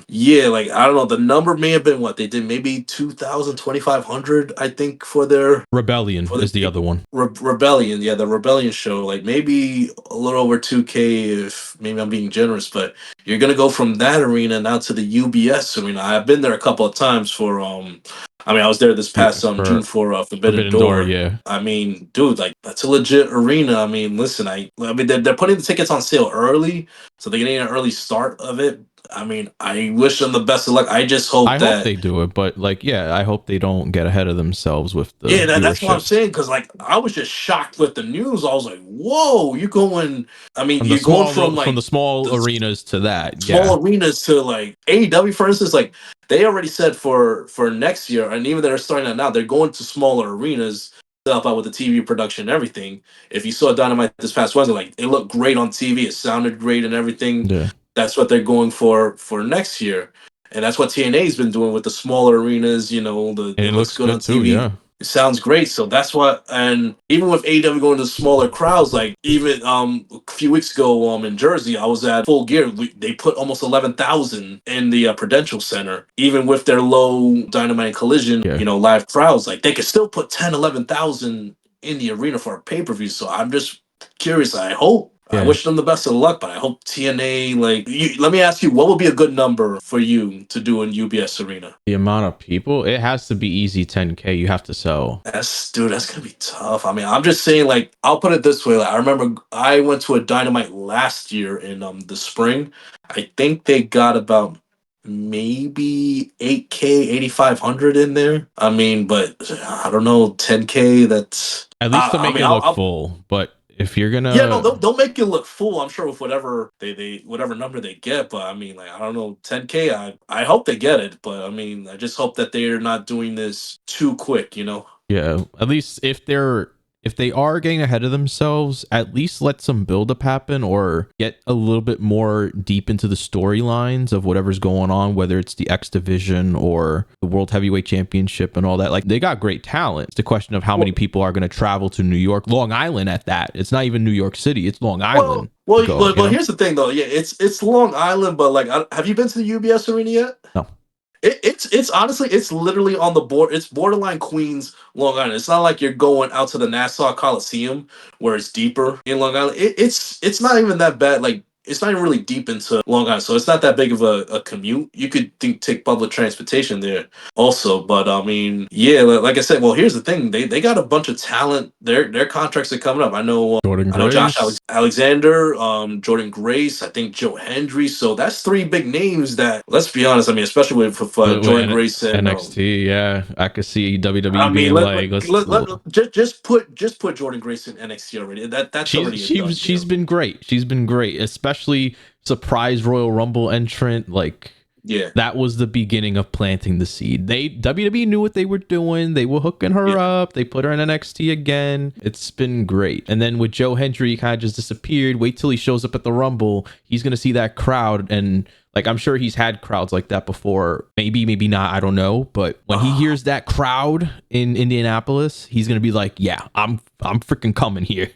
yeah, like, I don't know. The number may have been what they did, maybe 2,000, 2,500, I think, for their Rebellion is the other one. Rebellion, yeah, the Rebellion show. Like, maybe a little over 2K if maybe I'm being generous, but you're gonna go from that arena now to the UBS arena. I've been there a couple of times for I mean, I was there this past June for Forbidden Door. Yeah. I mean, dude, like, that's a legit arena. I mean, listen, I mean, they're putting the tickets on sale early, so they're getting an early start of it. I mean, I wish them the best of luck. I just hope hope they do it, but like, yeah, I hope they don't get ahead of themselves with the that's what I'm saying. Because, like, I was just shocked with the news. I was like, "Whoa, you're going." I mean, you're going from the small arenas to that, small arenas to, like, AEW, for instance. Like, they already said for next year, and even they're starting that now. They're going to smaller arenas to help out with the TV production and everything. If you saw Dynamite this past Wednesday, like, it looked great on TV. It sounded great and everything. Yeah. That's what they're going for next year, and that's what TNA's been doing with the smaller arenas. It looks good on TV. Too, yeah. It sounds great. So that's what, and even with AEW going to smaller crowds, like, even a few weeks ago in Jersey, I was at Full Gear. They put almost 11,000 in the Prudential Center, even with their low Dynamite Collision, live crowds. Like, they could still put 10, 11,000 in the arena for a pay per view. So I'm just curious. I hope. I wish them the best of luck, but I hope TNA, like, let me ask you, what would be a good number for you to do in UBS Arena? The amount of people, it has to be easy 10K. You have to sell. That's gonna be tough. I mean, I'm just saying, like, I'll put it this way. Like, I remember I went to a Dynamite last year in the spring. I think they got about maybe 8K, 8,500 in there. I mean, but I don't know, 10K. That's at least to make it look full, but. If you're gonna, don't make it look full. I'm sure with whatever they whatever number they get, but I mean, like, I don't know, 10K. I hope they get it, but I mean, I just hope that they're not doing this too quick. Yeah, at least if they are getting ahead of themselves, at least let some buildup happen or get a little bit more deep into the storylines of whatever's going on, whether it's the X Division or the World Heavyweight Championship and all that. Like, they got great talent. It's the question of how many people are going to travel to New York, Long Island at that. It's not even New York City. It's Long Island. Well, here's the thing, though. Yeah, it's Long Island, but, like, have you been to the UBS Arena yet? No. It's honestly, it's literally on the board. It's borderline Queens, Long Island. It's not like you're going out to the Nassau Coliseum where it's deeper in Long Island. It's not even that bad. Like, it's not even really deep into Long Island, so it's not that big of a commute. You could take public transportation there also, but I mean, yeah, like I said, well, here's the thing: they got a bunch of talent. Their contracts are coming up. I know Josh Alexander, Jordan Grace, I think Joe Hendry. So that's three big names that, let's be honest, I mean, especially with Jordan Grace and NXT. Yeah, I could see WWE being just put Jordan Grace in NXT already. That's already she's been great. She's been great, especially surprise Royal Rumble entrant. Like, yeah, that was the beginning of planting the seed. WWE knew what they were doing. They were hooking her up. They put her in NXT again. It's been great. And then with Joe Hendry, he kind of just disappeared. Wait till he shows up at the Rumble. He's gonna see that crowd, and like, I'm sure he's had crowds like that before. Maybe not. I don't know. But when he hears that crowd in Indianapolis, he's gonna be like, "Yeah, I'm freaking coming here.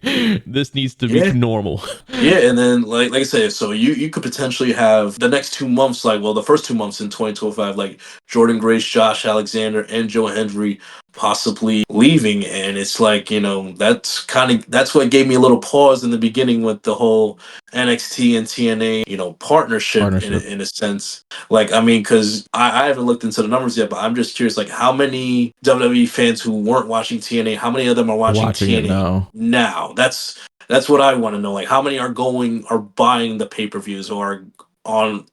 This needs to be normal." Yeah, and then like I said, so you could potentially have the next 2 months, the first 2 months in 2025, like Jordan Grace, Josh Alexander, and Joe Hendry possibly leaving. And it's like, that's what gave me a little pause in the beginning with the whole NXT and TNA, partnership Partnership. in a sense. Like, I mean, because I haven't looked into the numbers yet, but I'm just curious, like, how many WWE fans who weren't watching TNA, how many of them are watching Watching it TNA now. now? That's what I want to know. Like, how many are buying the pay-per-views or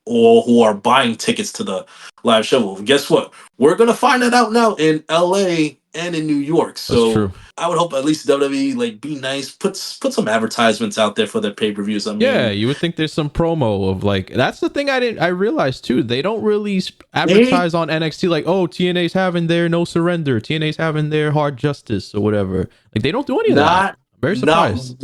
who are buying tickets to the live show? Well, guess what? We're gonna find that out now in LA and in New York. That's So true. I would hope at least WWE like be nice, put some advertisements out there for their pay-per-views. I Yeah, mean, you would think there's some promo of like that's the thing I realized too. They don't really they advertise on NXT like, oh, TNA's having their No Surrender, TNA's having their Hard Justice or whatever. Like they don't do any of that. not I'm very surprised.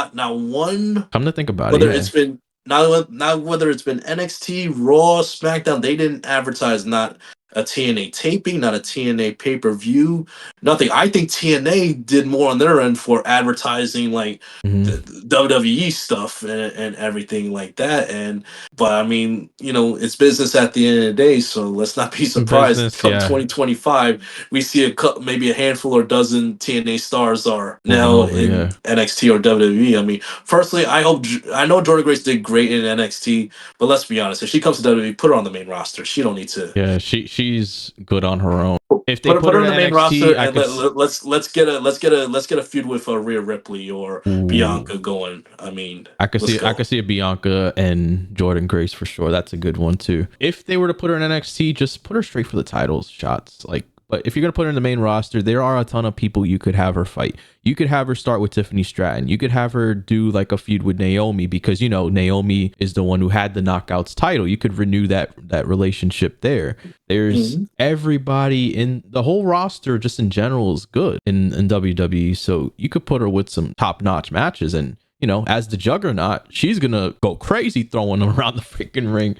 not one. Come to think about it, Whether yeah. it's been not whether it's been NXT, Raw, SmackDown, they didn't advertise not a TNA taping, not a TNA pay per view, nothing. I think TNA did more on their end for advertising, like Hmm. the WWE stuff and everything like that. But I mean, it's business at the end of the day. So let's not be surprised Business, come yeah. 2025 we see maybe a handful or dozen TNA stars are Moving now over, in yeah. NXT or WWE. I mean, firstly, I know Jordan Grace did great in NXT, but let's be honest. If she comes to WWE, put her on the main roster. She don't need to Yeah, she's good on her own. If they put put her her on to the main roster NXT, I and could let's get a feud with Rhea Ripley or ooh, Bianca going. I mean, I could let's see go. a Bianca and Jordan Grace for sure. That's a good one too. If they were to put her in NXT, just put her straight for the titles shots. Like, but if you're gonna put her in the main roster, there are a ton of people you could have her fight. You could have her start with Tiffany Stratton. You could have her do like a feud with Naomi because Naomi is the one who had the Knockouts title. You could renew that relationship there. There's Mhm. everybody in the whole roster just in general is good in WWE. So you could put her with some top notch matches and as the juggernaut, she's gonna go crazy throwing them around the freaking ring,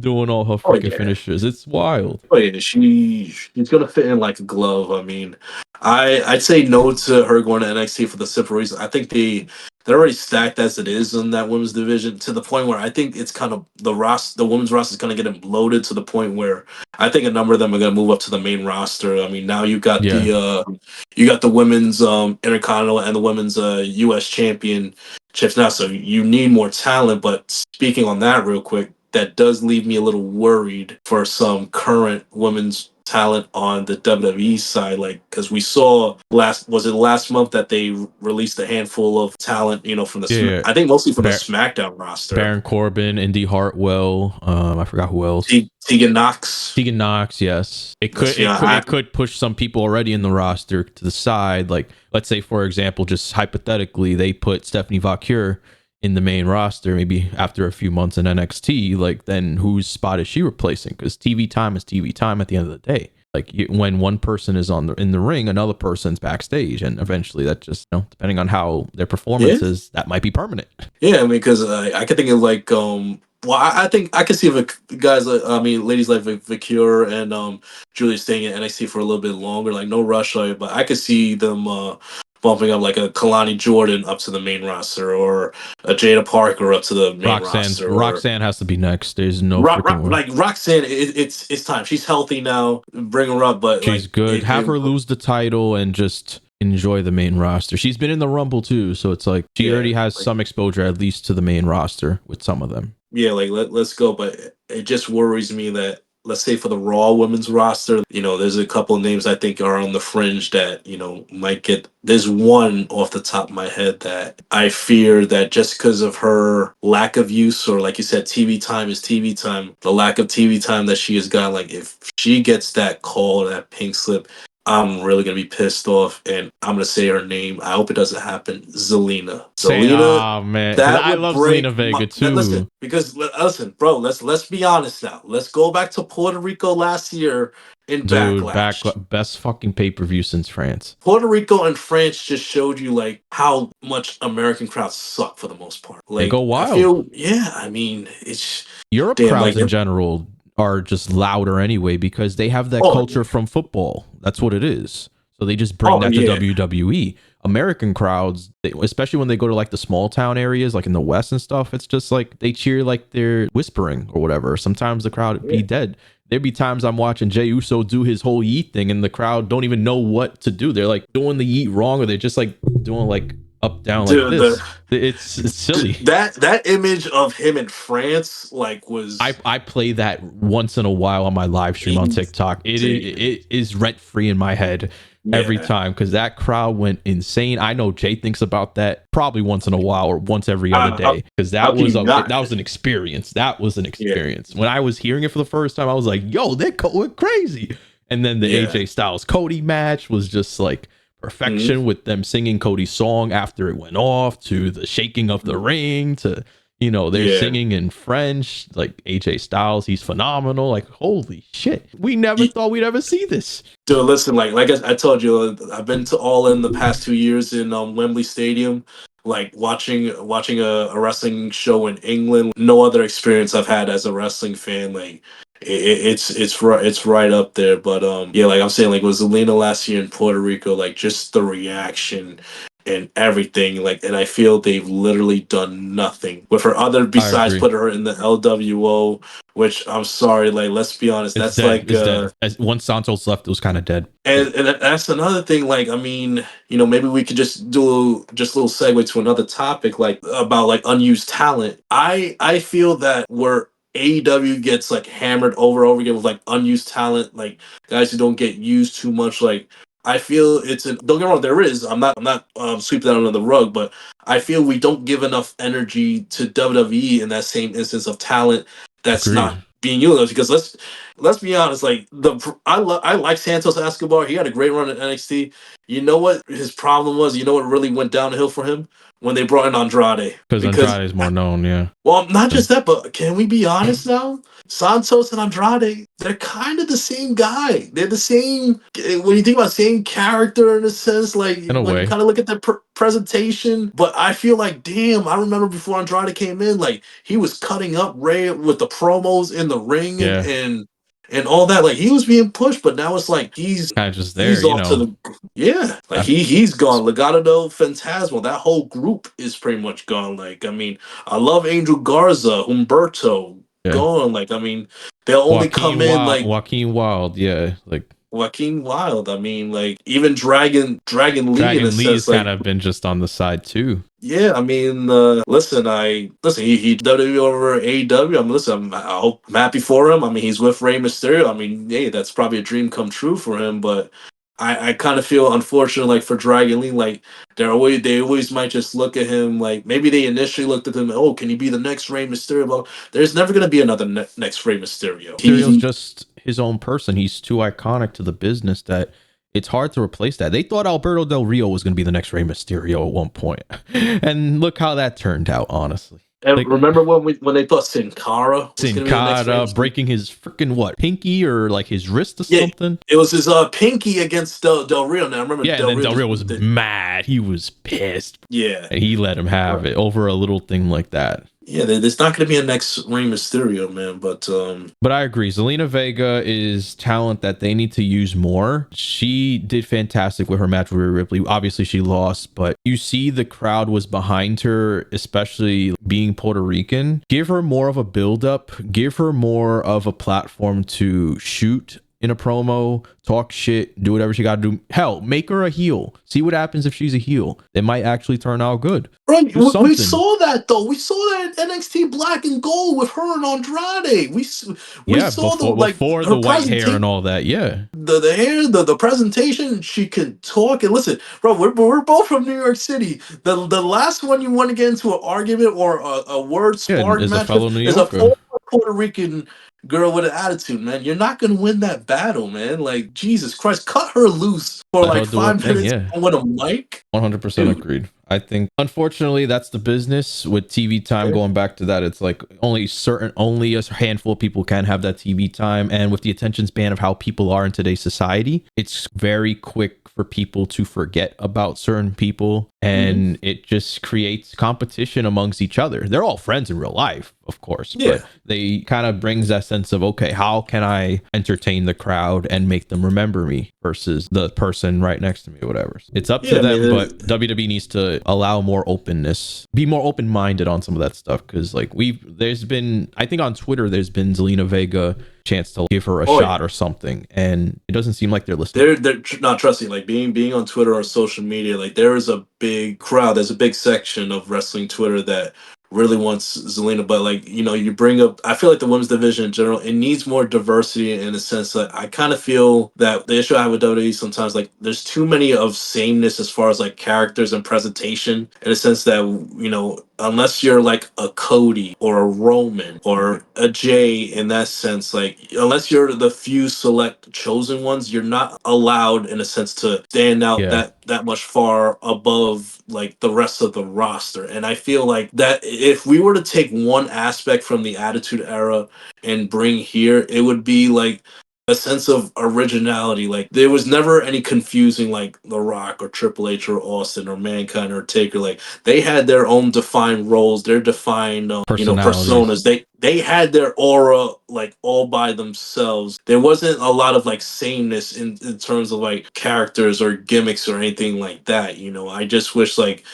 doing all her Oh freaking yeah. finishers. It's wild. Oh yeah, she's gonna fit in like a glove. I mean, I'd say no to her going to NXT for the simple reason. I think they're already stacked as it is in that women's division to the point where I think it's kind of the women's roster is gonna get bloated to the point where I think a number of them are gonna move up to the main roster. I mean, now Yeah. you got the women's Intercontinental and the women's US championships now, so you need more talent. But speaking on that real quick, that does leave me a little worried for some current women's talent on the WWE side, like because we saw last month that they released a handful of talent, from Yeah. I think mostly from the Bar- SmackDown roster. Baron Corbin, Indy Hartwell. I forgot who else. Tegan Knox. Tegan Knox, yes. It could That's it could it could push some people already in the roster to the side. Like let's say for example, just hypothetically, they put Stephanie Vacure in the main roster maybe after a few months in NXT, like then whose spot is she replacing? Because TV time is TV time at the end of the day. Like when one person is in the ring, another person's backstage, and eventually that just depending on how their performance yeah, is, that might be permanent. yeah. I mean, because I could think of like well, I think I could see guys like I mean, ladies like Vicure and Julia staying in NXT for a little bit longer. Like no rush, but I could see them bumping up like a Kalani Jordan up to the main roster or a Jada Parker up to the main roster or Roxanne has to be next. There's no freaking way. Like Roxanne. It's time. She's healthy now. Bring her up, but She's like good. Have her lose the title and just enjoy the main roster. She's been in the Rumble too, so it's like she yeah, already has like, some exposure at least to the main roster with some of them. yeah, like let's go. But it just worries me that let's say for the Raw women's roster, there's a couple of names I think are on the fringe that might get. There's one off the top of my head that I fear that just because of her lack of use or like you said, TV time is TV time. The lack of TV time that she has got, like if she gets that call or that pink slip. I'm really gonna be pissed off, and I'm gonna say her name. I hope it doesn't happen. Zelina. Saying, Zelina, oh man, because that I would love Zelina break Vega listen, too. because listen, bro, let's be honest now. Let's go back to Puerto Rico last year in Dude, Backlash. best fucking pay per view since France. Puerto Rico and France just showed you like how much American crowds suck for the most part. They go Like I wild. feel, yeah, I mean, it's Europe damn like crowds in general are just louder anyway because they have that oh culture from football. That's what it is. So they just bring oh that to yeah. WWE. American crowds, especially when they go to like the small town areas, like in the West and stuff, it's just like they cheer like they're whispering or whatever. Sometimes the crowd be Yeah. dead. there'd be times I'm watching Jey Uso do his whole yeet thing and the crowd don't even know what to do. They're like doing the yeet wrong, or they're just like doing like up down like Dude, this. It's silly. that image of him in France like was I play that once in a while on my live stream on TikTok. It is rent free in my head every time, because that crowd went insane. I know Jay thinks about that probably once in a while or once every other day, because that was an experience. That was an experience. When I was hearing it for the first time, I was like, "Yo, they're going crazy!" And then the AJ Styles Cody match was just like perfection, with them singing Cody's song after it went off, to the shaking of the ring, to they're singing in French, like AJ Styles, he's phenomenal. Like, holy shit, we never thought we'd ever see this. Dude, listen, like I told you, I've been to All In the past 2 years in Wembley Stadium. Like watching a wrestling show in England, no other experience I've had as a wrestling fan. Like it's right up there. But yeah, like I'm saying, like it was Zelina last year in Puerto Rico. Like just the reaction and everything, like, and I feel they've literally done nothing with her other besides putting her in the LWO, which I'm sorry, like, let's be honest, it's that's dead. like it's dead. As once Santos left, it was kind of dead. And that's another thing, like, I mean, maybe we could just do just a little segue to another topic, like about like unused talent. I feel that where AEW gets like hammered over and over again with like unused talent, like guys who don't get used too much, like I feel don't get me wrong, there is. I'm not sweeping that under the rug, but I feel we don't give enough energy to WWE in that same instance of talent that's not being utilized. Because let's be honest, like I like Santos Escobar. He had a great run at NXT. You know what his problem was? You know what really went downhill for him? When they brought in Andrade. Because Andrade is more known, yeah. Well, not just that, but can we be honest now? Santos and Andrade, they're kind of the same guy. They're the same, when you think about same character in a sense, like in a when way. you kind of look at their presentation. But I feel like, damn, I remember before Andrade came in, like he was cutting up Ray with the promos in the ring and all that. Like he was being pushed, but now it's like he's kind of just there, he's off to the like he's gone. Legado del Fantasma, that whole group is pretty much gone. Like, I mean, I love Angel Garza, Humberto, gone. Like, I mean, they'll only come in like Joaquin Wild, like Joaquin Wild. I mean, like even Dragon Lee in a sense, like, kind of been just on the side too. Yeah, I mean, listen, he WWE over AEW. I'm happy for him. I mean, he's with Rey Mysterio. I mean, hey, that's probably a dream come true for him. But I kind of feel unfortunate, like for Dragon Lee, like they always might just look at him like maybe they initially looked at him. Oh, can he be the next Rey Mysterio? But there's never gonna be another next Rey Mysterio. Mysterio's just his own person. He's too iconic to the business that it's hard to replace that. They thought Alberto Del Rio was going to be the next Rey Mysterio at one point, and look how that turned out. Honestly, and like, remember when they thought Sin Cara breaking his freaking pinky or like his wrist or something? It was his pinky against Del Rio. Now I remember. Yeah, Del Rio was mad. He was pissed. Yeah, and he let him have it over a little thing like that. Yeah, there's not going to be a next Rey Mysterio, man. But I agree. Zelina Vega is talent that they need to use more. She did fantastic with her match with Rhea Ripley. Obviously, she lost, but you see the crowd was behind her, especially being Puerto Rican. Give her more of a build-up. Give her more of a platform to shoot in a promo, talk shit, do whatever she got to do. Hell, make her a heel. See what happens if she's a heel. It might actually turn out good. Right, we saw that though. We saw that in NXT Black and Gold with her and Andrade. We saw before the white hair and all that. Yeah, the hair, the presentation. She could talk and listen, bro. We're both from New York City. The last one you want to get into an argument or a word spark match is a Puerto Rican girl with an attitude, man. You're not gonna win that battle, man. Like, Jesus Christ, cut her loose for like 5 minutes with a mic. 100% agreed. I think unfortunately that's the business with TV time. Going back to that, it's like only a handful of people can have that TV time, and with the attention span of how people are in today's society, it's very quick for people to forget about certain people, and it just creates competition amongst each other. They're all friends in real life, of course, but they kind of brings that sense of, okay, how can I entertain the crowd and make them remember me versus the person right next to me or whatever. It's up to them, but WWE needs to to allow more openness, be more open-minded on some of that stuff. Because like there's been, I think on Twitter, there's been Zelina Vega chance to give her a shot or something, and it doesn't seem like they're listening. They're not trusting. Like being on Twitter or social media, like there is a big crowd. There's a big section of wrestling Twitter that really wants Zelina. But like you bring up, I feel like the women's division in general, it needs more diversity in a sense that I kind of feel that the issue I have with WWE sometimes, like there's too many of sameness as far as like characters and presentation. In a sense that unless you're like a Cody or a Roman or a Jay in that sense, like unless you're the few select chosen ones, you're not allowed in a sense to stand out that much far above like the rest of the roster. And I feel like that if we were to take one aspect from the Attitude Era and bring here, it would be like a sense of originality. Like there was never any confusing like The Rock or Triple H or Austin or Mankind or Taker. Like they had their own defined roles, their defined personas. They had their aura like all by themselves. There wasn't a lot of like sameness in terms of like characters or gimmicks or anything like that. I just wish like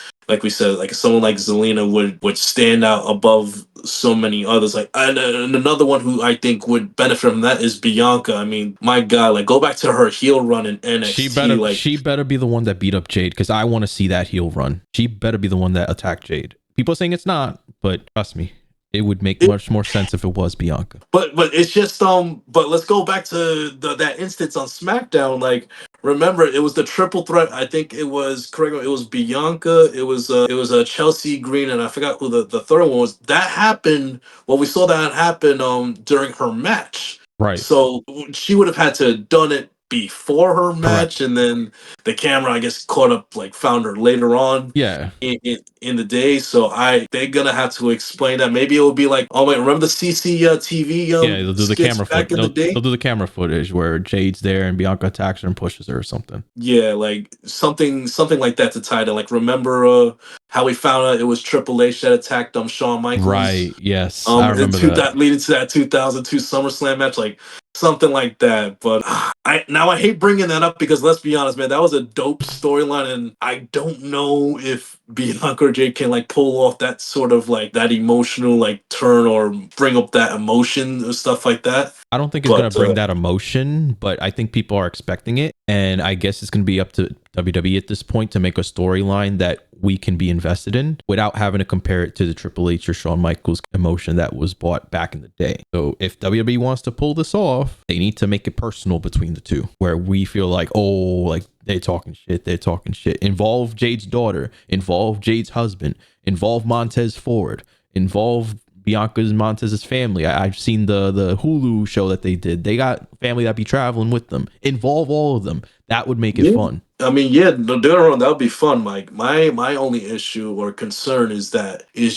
we said, like someone like Zelina would stand out above so many others. Like and another one who I think would benefit from that is Bianca. I mean, my God, like go back to her heel run in NXT. She better be the one that beat up Jade, because I want to see that heel run. She better be the one that attacked Jade. People are saying it's not, but trust me, it would make much more sense if it was Bianca. But it's just but let's go back to that instance on SmackDown. Like remember, it was the triple threat. I think it was correct. It was Bianca. It was Chelsea Green, and I forgot who the third one was. That happened. Well, we saw that happen during her match. Right. So she would have had to have done it before her match. Correct. And then the camera, I guess, caught up, like found her later on. Yeah. In the day. So they're gonna have to explain that. Maybe it will be like, oh wait, remember the CC TV they'll do the camera back in the day? They'll do the camera footage where Jade's there and Bianca attacks her and pushes her or something. Yeah, like something like that to tie to. Like remember how we found out it was Triple H that attacked Shawn Michaels? Right. Yes. I remember that leading to that 2002 SummerSlam match, like something like that. But I hate bringing that up because let's be honest, man, that was a dope storyline, and I don't know if Bianca or Jade can like pull off that sort of like that emotional like turn or bring up that emotion or stuff like that. I don't think it's going to bring that emotion, but I think people are expecting it. And I guess it's going to be up to WWE at this point to make a storyline that we can be invested in without having to compare it to the Triple H or Shawn Michaels emotion that was bought back in the day. So if WWE wants to pull this off, they need to make it personal between the two, where we feel like, oh, like they're talking shit. Involve Jade's daughter, involve Jade's husband, involve Montez Ford, involve Montez's family. I've seen the Hulu show that they did. They got family that be traveling with them. Involve all of them. That would make it fun. I mean, yeah, that would be fun. Like my only issue or concern is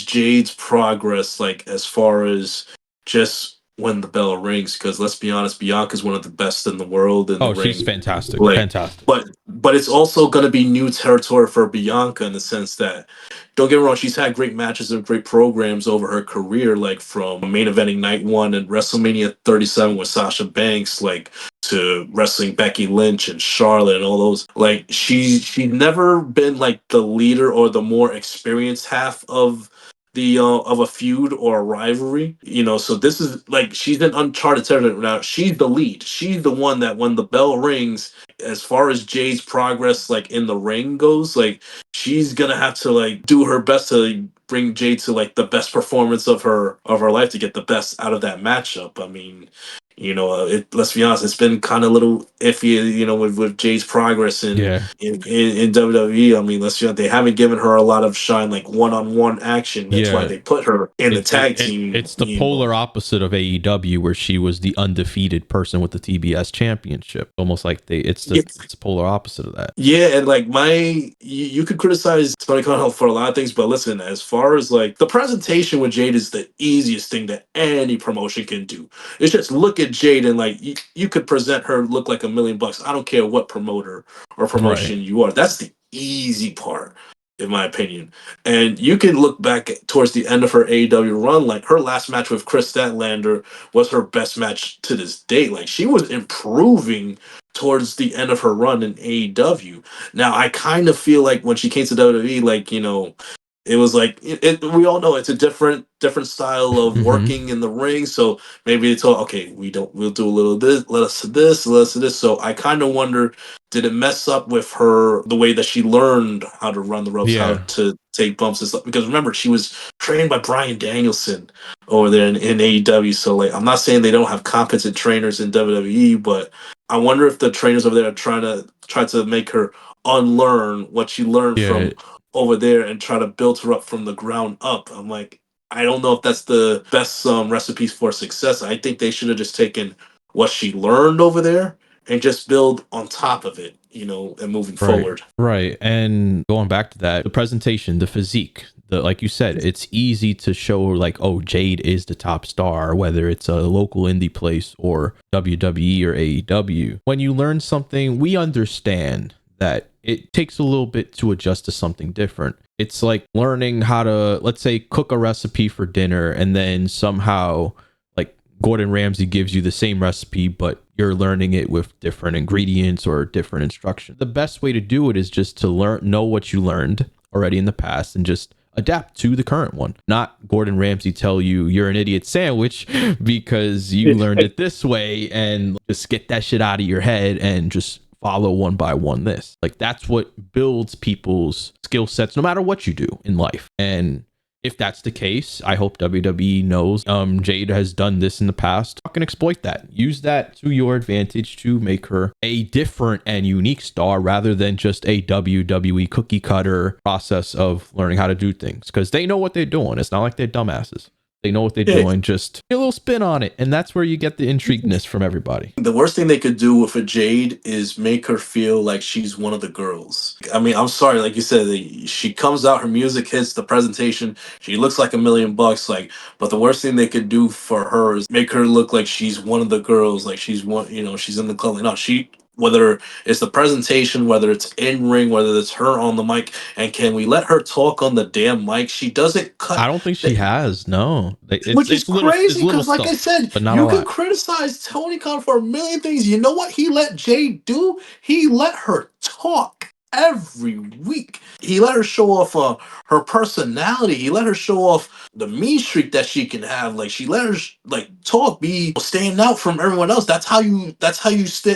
Jade's progress, like as far as just when the bell rings, because let's be honest, Bianca's one of the best in the world in the ring. She's fantastic. Like, fantastic. But it's also going to be new territory for Bianca in the sense that, don't get me wrong, she's had great matches and great programs over her career, like from main eventing night 1 and WrestleMania 37 with Sasha Banks, like to wrestling Becky Lynch and Charlotte and all those. Like she's never been like the leader or the more experienced half of a feud or a rivalry, so this is like she's in uncharted territory now. She's the lead. She's the one that when the bell rings, as far as Jade's progress like in the ring goes, like she's gonna have to like do her best to bring Jade to like the best performance of her life to get the best out of that matchup. I mean, let's be honest, it's been kind of a little iffy, with Jade's progress in WWE. I mean, let's be honest, they haven't given her a lot of shine, like one-on-one action. That's why they put her in the tag team. It's the polar opposite of AEW, where she was the undefeated person with the TBS championship. Almost like it's polar opposite of that. Yeah, and like you could criticize Tony Khan for a lot of things, but listen, as far as like the presentation with Jade is the easiest thing that any promotion can do. It's just look at Jade and like you could present her look like $1 million. I don't care what promoter or promotion you are. That's the easy part. in my opinion. And you can look back towards the end of her AEW run, like her last match with Chris Statlander was her best match to this date. Like she was improving towards the end of her run in AEW. Now I kind of feel like when she came to WWE, like, it was like we all know it's a different style of Hmm. working in the ring. So maybe it's all okay. We'll do a little of this, let us to this, let us to this. So I kind of wonder, did it mess up with her the way that she learned how to run the ropes, how Yeah. to take bumps and stuff? Because remember, she was trained by Bryan Danielson over there in AEW. So like, I'm not saying they don't have competent trainers in WWE, but I wonder if the trainers over there are try to make her unlearn what she learned Yeah. from over there and try to build her up from the ground up. I'm like, I don't know if that's the best recipes for success. I think they should have just taken what she learned over there and just build on top of it, and moving Right. forward. Right. And going back to that, the presentation, the physique, like you said, it's easy to show like, oh, Jade is the top star, whether it's a local indie place or WWE or AEW. When you learn something, we understand that it takes a little bit to adjust to something different. It's like learning how to, let's say, cook a recipe for dinner and then somehow like Gordon Ramsay gives you the same recipe, but you're learning it with different ingredients or different instructions. The best way to do it is just to know what you learned already in the past and just adapt to the current one. Not Gordon Ramsay tell you you're an idiot sandwich because you learned it this way, and just get that shit out of your head and just follow one by one this. Like that's what builds people's skill sets no matter what you do in life. And if that's the case, I hope WWE knows Jade has done this in the past. Fucking exploit that. Use that to your advantage to make her a different and unique star rather than just a WWE cookie cutter process of learning how to do things. Because they know what they're doing. It's not like they're dumbasses. They know what they're Yeah, doing. Just a little spin on it. And that's where you get the intrigueness from everybody. the worst thing they could do with a Jade is make her feel like she's one of the girls. I mean, I'm sorry, like you said, she comes out, her music hits, the presentation, she looks like $1,000,000. Like, but the worst thing they could do for her is make her look like she's one of the girls, like she's one, she's in the club. No, whether it's the presentation, whether it's in ring, whether it's her on the mic, and can we let her talk on the damn mic? She doesn't cut. I don't think she has. No, Which is it's crazy little because, like I stuff, said, but not a you can lot. criticize Tony Khan for a million things. You know what he let Jade do? He let her talk every week. He let her show off her personality. He let her show off the mean streak that she can have. Like she let her like talk, be stand out from everyone else. That's how you.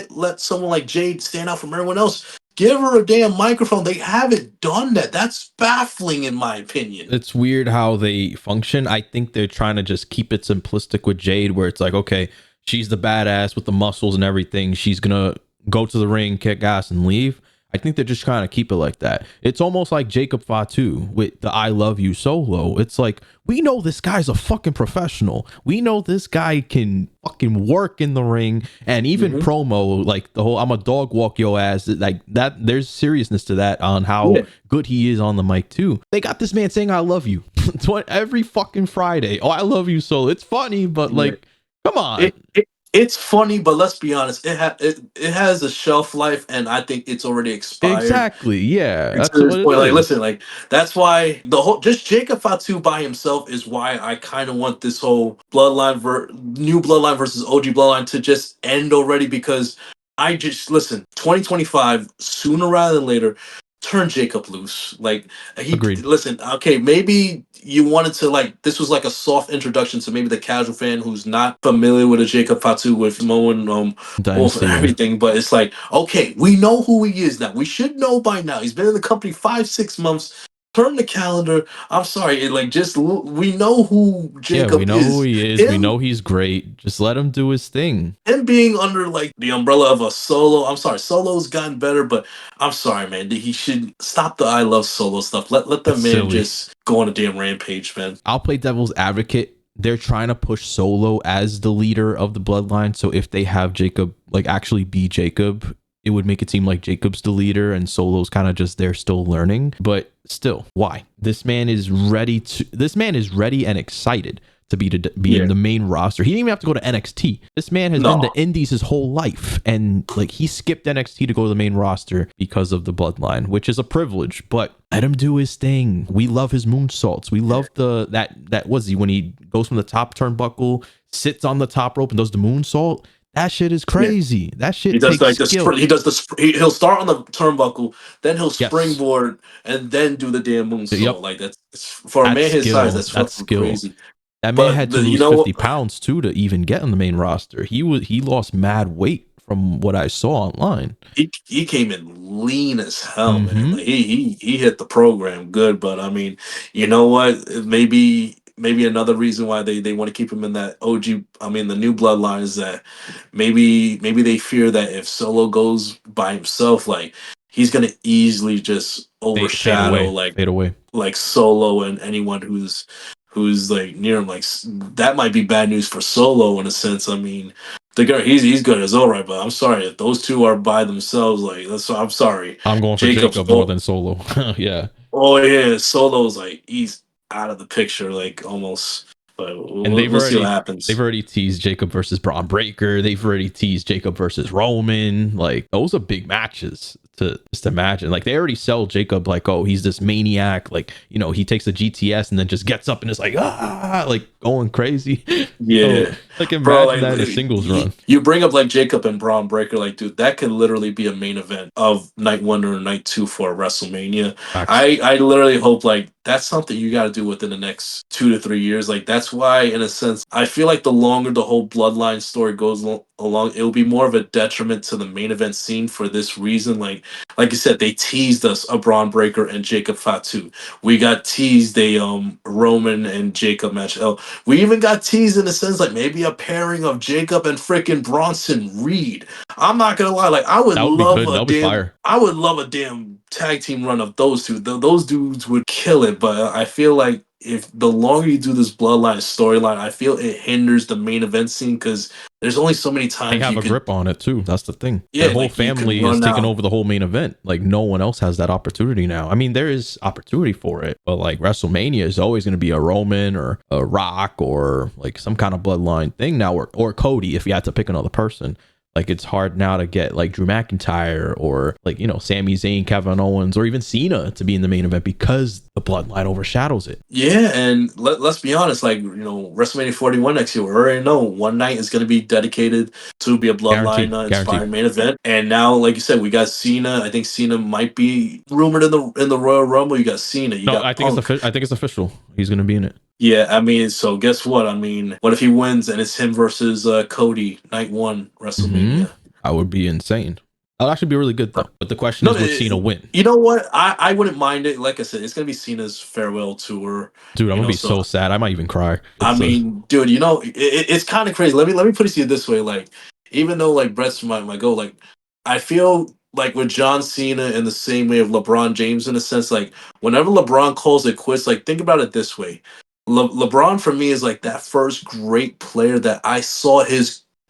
Let someone like Jade stand out from everyone else. Give her a damn microphone. They haven't done that. That's baffling, in my opinion. It's weird how they function. I think they're trying to just keep it simplistic with Jade, where it's like, okay, she's the badass with the muscles and everything. She's gonna go to the ring, kick ass, and leave. I think they're just trying to keep it like that. It's almost like Jacob Fatu with the I Love You solo. It's like, we know this guy's a fucking professional. We know this guy can fucking work in the ring, and even Mhm. promo, like the whole I'm a dog walk your ass, like that, there's seriousness to that on how Yeah. good he is on the mic too. They got this man saying I love you. It's what every fucking Friday. Oh, I love you solo. It's funny, but Yeah. like, come on. It's funny, but let's be honest. It has a shelf life, and I think it's already expired. Exactly. Yeah, And to that's this what it point, like, is. listen, like that's why the whole just Jacob Fatu by himself is why I kind of want this whole new bloodline versus OG bloodline to just end already, because I just listen. 2025 sooner rather than later. Turn Jacob loose. Like Agreed. listen. Okay, maybe you wanted to like this was like a soft introduction to maybe the casual fan who's not familiar with a Jacob Fatu with Mo and Wolf and Dynasty. Yeah. everything. But it's like, okay, we know who he is now. We should know by now. He's been in the company 5, 6 months. Turn the calendar. I'm sorry, we know who Yeah, we Jacob know who is. he is. We Him know he's great. Just let him do his thing. him being under like the umbrella of a solo. I'm sorry, solo's gotten better, but I'm sorry, man. He should stop the I love solo stuff. Let the It's man silly. just go on a damn rampage, man. I'll play devil's advocate. They're trying to push Solo as the leader of the bloodline. So if they have Jacob like actually be Jacob, it would make it seem like Jacob's the leader and Solo's kind of just there still learning. But still, why? This man is ready and excited to be in Yeah. the main roster. He didn't even have to go to NXT. This man has been No. the indies his whole life, and like he skipped NXT to go to the main roster because of the bloodline, which is a privilege. But Let him do his thing. We love his moonsaults. We love that was he when he goes from the top turnbuckle, sits on the top rope and does the moonsault. That shit is crazy. That He shit does takes like this. skill. He does this. He'll start on the turnbuckle, then he'll Yes. springboard, and then do the damn moonsault. Yep. Like for a That's man his size, skill. that's That's fucking skill. crazy. That man But had to you lose know 50 what? pounds too to even get on the main roster. He lost mad weight from what I saw online. He came in lean as hell, man. Mm-hmm. Like he hit the program good. But I mean, you know what? Maybe another reason why they want to keep him in that OG. I mean, the new bloodline is that maybe they fear that if Solo goes by himself, like he's gonna easily just Fade overshadow away. Fade away. like Solo and anyone who's like near him. Like that might be bad news for Solo in a sense. I mean, the guy he's good as all right, but I'm sorry if those two are by themselves. Like I'm sorry, I'm going for Jacob's. Jacob more than Solo. Yeah. Oh yeah, Solo's like he's out of the picture, like almost. But And we'll see what happens. they've already teased Jacob versus Braun Breaker. They've already teased Jacob versus Roman. Like those are big matches to just imagine. Like they already sell Jacob like, oh, he's this maniac. Like, you know, he takes a GTS and then just gets up and is like, like going crazy. So Yeah, like bro. imagine that in a singles run. You bring up like Jacob and Braun Breaker, like dude, that could literally be a main event of night one or night two for WrestleMania. Facts. I literally hope like that's something you got to do within the next 2 to 3 years. Like that's why, in a sense, I feel like the longer the whole Bloodline story goes along, it will be more of a detriment to the main event scene for this reason. Like you said, they teased us a Braun Breaker and Jacob Fatu. We got teased a Roman and Jacob match. We even got teased in a sense like maybe a pairing of Jacob and frickin' Bronson Reed. I'm not gonna lie, like That would be good. That would be fire. I would love a damn tag team run of those two. Those dudes would kill it. But I feel like if the longer you do this bloodline storyline, I feel it hinders the main event scene because there's only so many They times have you a could, grip on it too. That's the thing. yeah, Their whole like you could family is run taking out. over the whole main event. Like no one else has that opportunity now. I mean, there is opportunity for it, but like WrestleMania is always going to be a Roman or a Rock or like some kind of bloodline thing now, or Cody if you had to pick another person. Like it's hard now to get like Drew McIntyre or like, you know, Sami Zayn, Kevin Owens, or even Cena to be in the main event because the bloodline overshadows it. Yeah, and let's be honest, like, WrestleMania 41 next year, we already know one night is going to be dedicated to be a bloodline Guaranteed. Guaranteed. inspired main event. And now, like you said, we got Cena. I think Cena might be rumored in the Royal Rumble. You got Cena, you No, got Punk. I think it's official. He's going to be in it. Yeah, I mean, so guess what? I mean, what if he wins and it's him versus Cody, night one, Hmm. WrestleMania? That would be insane. That would actually be really good though. But the question No, is, would Cena win? you know what? I wouldn't mind it. Like I said, it's gonna be Cena's farewell tour. Dude, I'm You gonna know, be so so sad. I might even cry. I It's mean, dude, it's kind of crazy. Let me put it to you this way: like, even though like Brett's my goal, like, I feel like with John Cena in the same way of LeBron James in a sense, like whenever LeBron calls it quits, like think about it this way: LeBron for me is like that first great player that I saw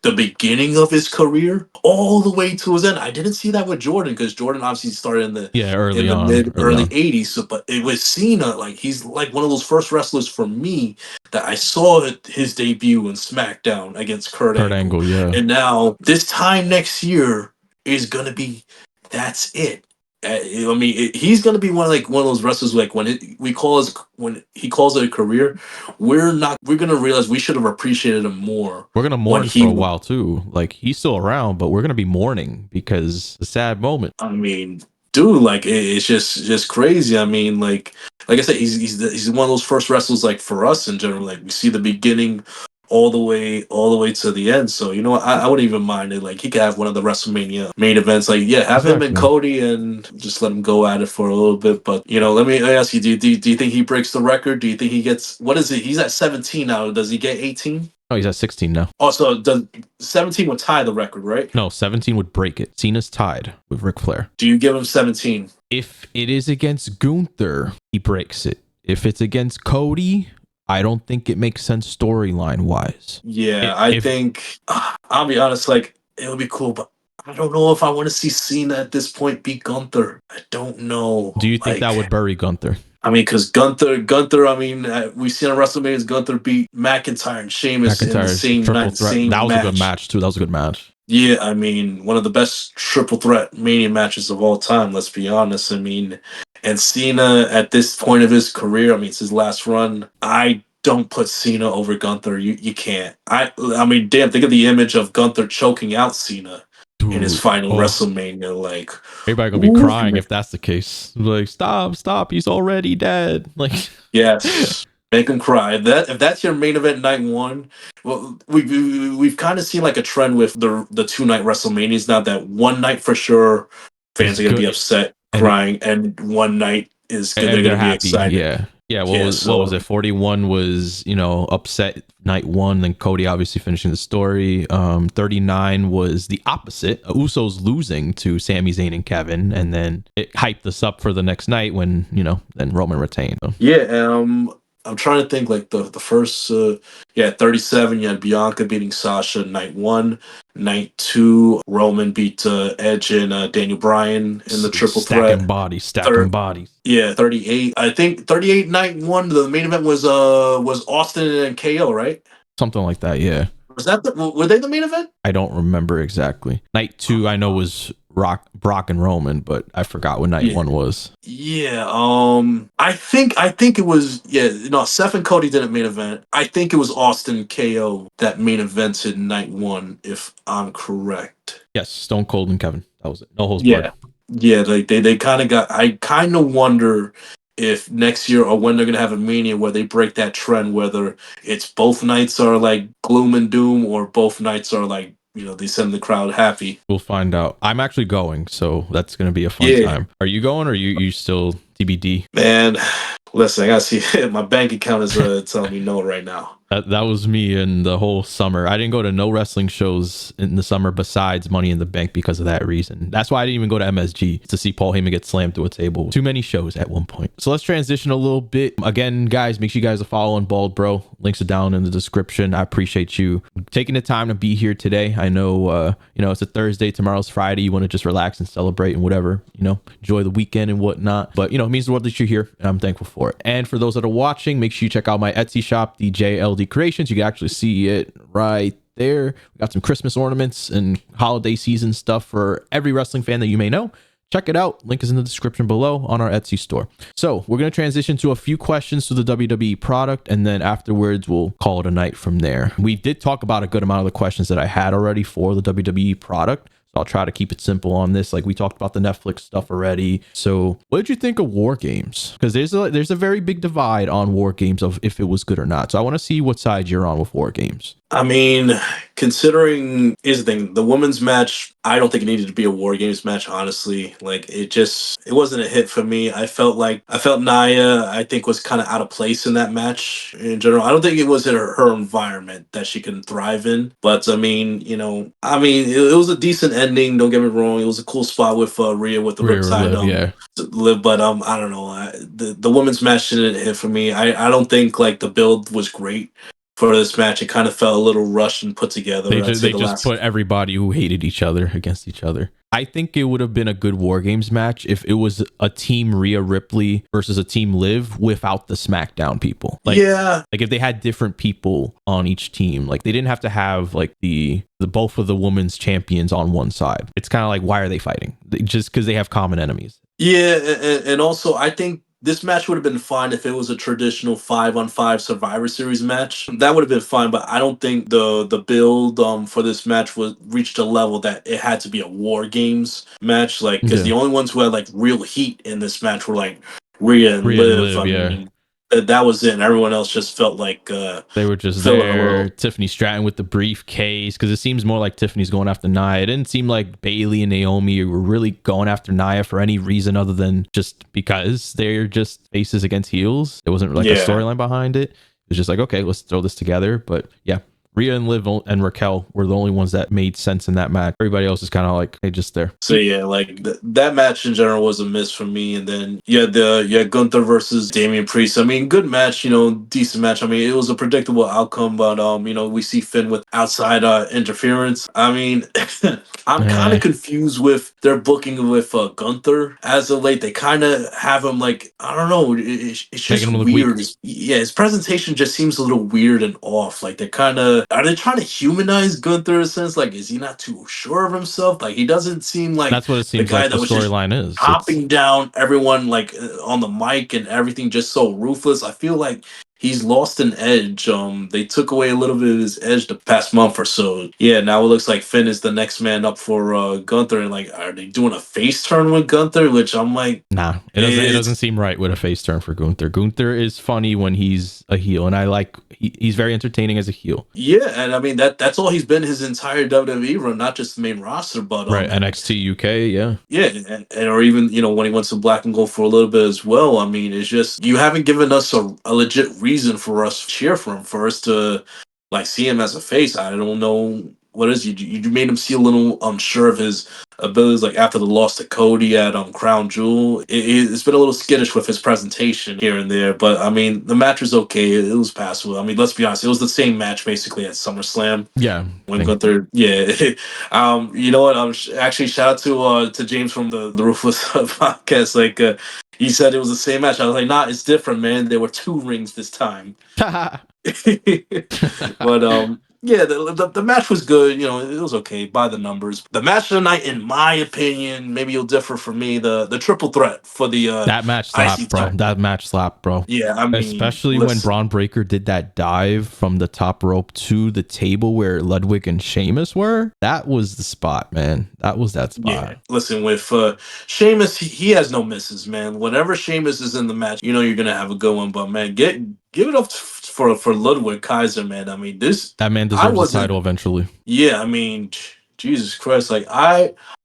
the beginning of his career all the way to his end. I didn't see that with Jordan because Jordan obviously started yeah, in early the on, mid early early on. 80s. So, but it was Cena, like he's like one of those first wrestlers for me that I saw his debut in SmackDown against Kurt Kurt Angle. Angle, yeah. And now this time next year is gonna be that's it. I mean, he's gonna be one of those wrestlers like when he calls it a career, we're gonna realize we should have appreciated him more We're gonna when mourn for a he. while too. Like he's still around, but we're gonna be mourning because it's a sad moment. I mean, dude, like it's just crazy. I mean, like I said, he's one of those first wrestlers like for us in general. Like we see the beginning all the way to the end. So you know what, I wouldn't even mind it. Like he could have one of the WrestleMania main events. Like yeah, have him and Exactly. Cody and just let him go at it for a little bit. But let me ask you: do you think he breaks the record? Do you think he gets what is it? He's at 17 now. Does he get 18? Oh, he's at 16 now. Also, does 17 would tie the record, right? No, 17 would break it. Cena's tied with Ric Flair. Do you give him 17? If it is against Gunther, he breaks it. If it's against Cody, I don't think it makes sense storyline wise. Yeah, I If think I'll be honest, like it would be cool, but I don't know if I want to see Cena at this point beat Gunther. I don't know. do you think that would Like, bury Gunther? I mean, because Gunther, I mean, we've seen on WrestleMania's Gunther beat McIntyre and Sheamus in the McIntyre's same triple night, threat. same That was a good match. match too. That was a good match. Yeah, I mean, one of the best triple threat Mania matches of all time. Let's be honest. I mean, And Cena at this point of his career, I mean, it's his last run. I don't put Cena over Gunther. You can't. I mean, damn, think of the image of Gunther choking out Cena in his Dude, final oh, WrestleMania. Like, everybody gonna be ooh, crying if that's the case. Like, stop, he's already dead. Like, yes. Make him cry. If that's your main event night one, well, we've kind of seen like a trend with the 2 night WrestleManias now. That one night for sure, fans it's are gonna be good, upset, and crying, and one night is good. They're and they're gonna be happy. excited. Yeah. Yeah. What was So it? 41 was upset night one. Then Cody obviously finishing the story. 39 was the opposite. Usos losing to Sami Zayn and Kevin, and then it hyped us up for the next night when then Roman retained. So, yeah, I'm trying to think like the first 37. You had Bianca beating Sasha night one. Night two, Roman beat Edge and Daniel Bryan in the triple stacking threat. bodies, stacking Third, bodies, yeah, 38. I think 38 night one. The main event was Austin and KO, right? something like that. Yeah. Was that were they the main event? I don't remember exactly. Night two, I know was Brock and Roman, but I forgot what night Yeah. one was. Yeah, I think it was Seth and Cody didn't main event. I think it was Austin KO that main evented night one, if I'm correct. Yes, Stone Cold and Kevin. That was it. No holds barred. Yeah. Yeah, like they kind of got I kind of wonder if next year or when they're gonna have a mania where they break that trend, whether it's both nights are like gloom and doom or both nights are like, they send the crowd happy. We'll find out. I'm actually going, so that's gonna be a fun Yeah. time. Are you going, or you still TBD? Man, listen, I gotta see. My bank account is telling me no right now. That was me in the whole summer. I didn't go to no wrestling shows in the summer besides Money in the Bank because of that reason. That's why I didn't even go to MSG to see Paul Heyman get slammed through a table. Too many shows at one point. So let's transition a little bit. Again, guys, make sure you guys are following Bald Bro. Links are down in the description. I appreciate you taking the time to be here today. I know, it's a Thursday. Tomorrow's Friday. You want to just relax and celebrate and whatever, enjoy the weekend and whatnot. But, it means the world that you're here, and I'm thankful for it. And for those that are watching, make sure you check out my Etsy shop, DJLD Creations. You can actually see it right there. We got some Christmas ornaments and holiday season stuff for every wrestling fan that you may know. Check it out. Link is in the description below on our Etsy store. So we're going to transition to a few questions to the WWE product, and then afterwards we'll call it a night from there. We did talk about a good amount of the questions that I had already for the WWE product. So I'll try to keep it simple on this. Like we talked about the Netflix stuff already. So what did you think of War Games? Because there's a very big divide on War Games of if it was good or not. So I want to see what side you're on with War Games. I mean, considering is the thing, the women's match, I don't think it needed to be a War Games match, honestly. Like it wasn't a hit for me. I felt Nia, I think, was kind of out of place in that match in general. I don't think it was in her environment that she can thrive in. But I mean, it was a decent ending, don't get me wrong. It was a cool spot with Rhea with the Riptide Yeah. live, but I don't know. The women's match didn't hit for me. I don't think like the build was great for this match. It kind of felt a little rushed and put together. They just put everybody who hated each other against each other. I think it would have been a good War Games match if it was a team Rhea Ripley versus a team Liv without the SmackDown people. Like if they had different people on each team, like they didn't have to have like the both of the women's champions on one side. It's kind of like, why are they fighting? Just because they have common enemies. Yeah, and also I think this match would have been fine if it was a traditional 5-on-5 Survivor Series match. That would have been fine, but I don't think the build for this match was reached a level that it had to be a War Games match. Like, because the only ones who had like real heat in this match were like Rhea and Liv. I mean, that was it. And everyone else just felt like they were just there. Tiffany Stratton with the briefcase, because it seems more like Tiffany's going after Nia. It didn't seem like Bailey and Naomi were really going after Nia for any reason other than just because they're just faces against heels. It wasn't like a storyline behind it. It was just like, okay, let's throw this together. But yeah, Rhea and Liv and Raquel were the only ones that made sense in that match. Everybody else is kind of like, hey, just there. So yeah, like that match in general was a miss for me. And then you had Gunther versus Damian Priest. I mean, good match, decent match. I mean, it was a predictable outcome, but we see Finn with outside interference. I mean, I'm kind of confused with their booking with Gunther as of late. They kind of have him like, I don't know, it's just weird. Yeah, his presentation just seems a little weird and off. Like they're kind of are they trying to humanize Gunther in a sense? Like, is he not too sure of himself? Like, he doesn't seem like That's what it the seems guy like that the was just storyline is. hopping down everyone like on the mic and everything, just so ruthless. I feel like he's lost an edge. They took away a little bit of his edge the past month or so. Yeah, now it looks like Finn is the next man up for Gunther. And like, are they doing a face turn with Gunther? Which I'm like, nah, it doesn't seem right with a face turn for Gunther. Gunther is funny when he's a heel, and I like he's very entertaining as a heel. Yeah, and I mean that's all he's been his entire WWE run, not just the main roster, but Right, and NXT UK, yeah. yeah, and or even when he went to Black and Gold for a little bit as well. I mean, it's just you haven't given us a legit reason for us to cheer for him, for us to like see him as a face. I don't know what is you made him seem a little unsure of his abilities, like after the loss to Cody at Crown Jewel. It's been a little skittish with his presentation here and there, but I mean the match was okay. It was passable. I mean, let's be honest, it was the same match basically at SummerSlam. Yeah. When Gunther, yeah, you know what? Actually shout out to James from the Ruthless podcast. Like, he said it was the same match. I was like, nah, it's different, man. There were two rings this time. But yeah, the match was good. You know, it was okay by the numbers. The match of the night, in my opinion, maybe you'll differ from me. The triple threat for the that match IC slapped, bro. title. That match slapped, bro. Yeah, I mean, Especially when listen. Braun Breaker did that dive from the top rope to the table where Ludwig and Sheamus were. That was the spot, man. That was that spot. Yeah, listen, with Sheamus, he has no misses, man. Whenever Sheamus is in the match, you know you're gonna have a good one. But man, give it up for Ludwig Kaiser, man. I mean, that man I deserves the wasn't. title eventually. Yeah, I mean, Jesus Christ, like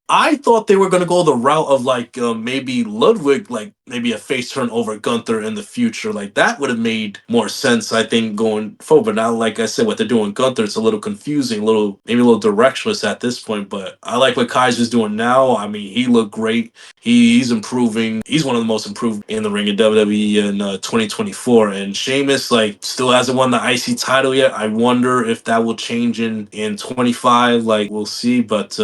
I thought they were gonna go the route of like maybe Ludwig, like maybe a face turn over Gunther in the future. Like that would have made more sense, I think, going forward. But now, like I said, what they're doing Gunther, it's a little confusing, maybe a little directionless at this point. But I like what Kaiser's doing now. I mean, he looked great. He's improving. He's one of the most improved in the ring in WWE in 2024. And Sheamus, like, still hasn't won the IC title yet. I wonder if that will change in 25. Like, we'll see. But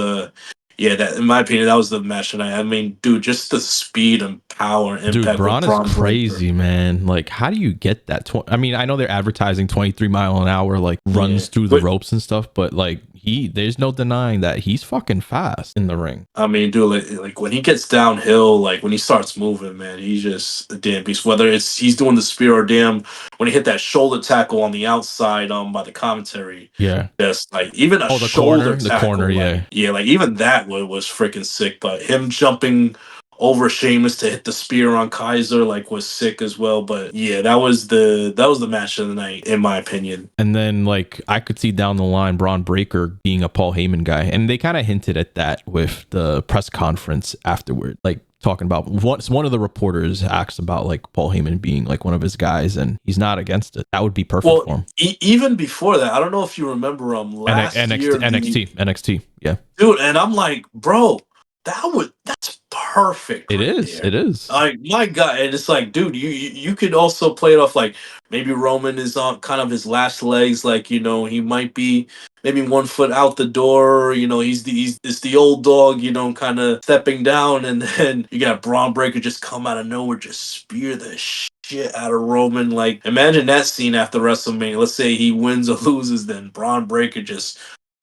yeah, that in my opinion, that was the match tonight. I mean, dude, just the speed and power and Dude, impact with Braun is Braun crazy, Breaker. man. Like, how do you get that? I mean, I know they're advertising 23 mile an hour, like runs Yeah. through the ropes and stuff, but like there's no denying that he's fucking fast in the ring. I mean, dude, like when he gets downhill, like when he starts moving, man, he's just a damn beast. Whether it's he's doing the spear or damn when he hit that shoulder tackle on the outside, by the commentary, Yeah. just like even a The shoulder corner, tackle, yeah. like yeah, like even that was freaking sick. But him jumping over Sheamus to hit the spear on Kaiser like was sick as well. But yeah, that was the match of the night in my opinion. And then like I could see down the line Braun Breaker being a Paul Heyman guy, and they kind of hinted at that with the press conference afterward, like talking about one of the reporters asked about like Paul Heyman being like one of his guys, and he's not against it. That would be perfect for him. Even before that, I don't know if you remember last year NXT, yeah, dude, and I'm like, bro, that's perfect. It right is. there. It is. Like my God, and it's like, dude, you could also play it off like maybe Roman is on kind of his last legs, like he might be maybe 1 foot out the door. It's the old dog, kind of stepping down, and then you got Braun Breaker just come out of nowhere, just spear the shit out of Roman. Like, imagine that scene after WrestleMania. Let's say he wins or loses, then Braun Breaker just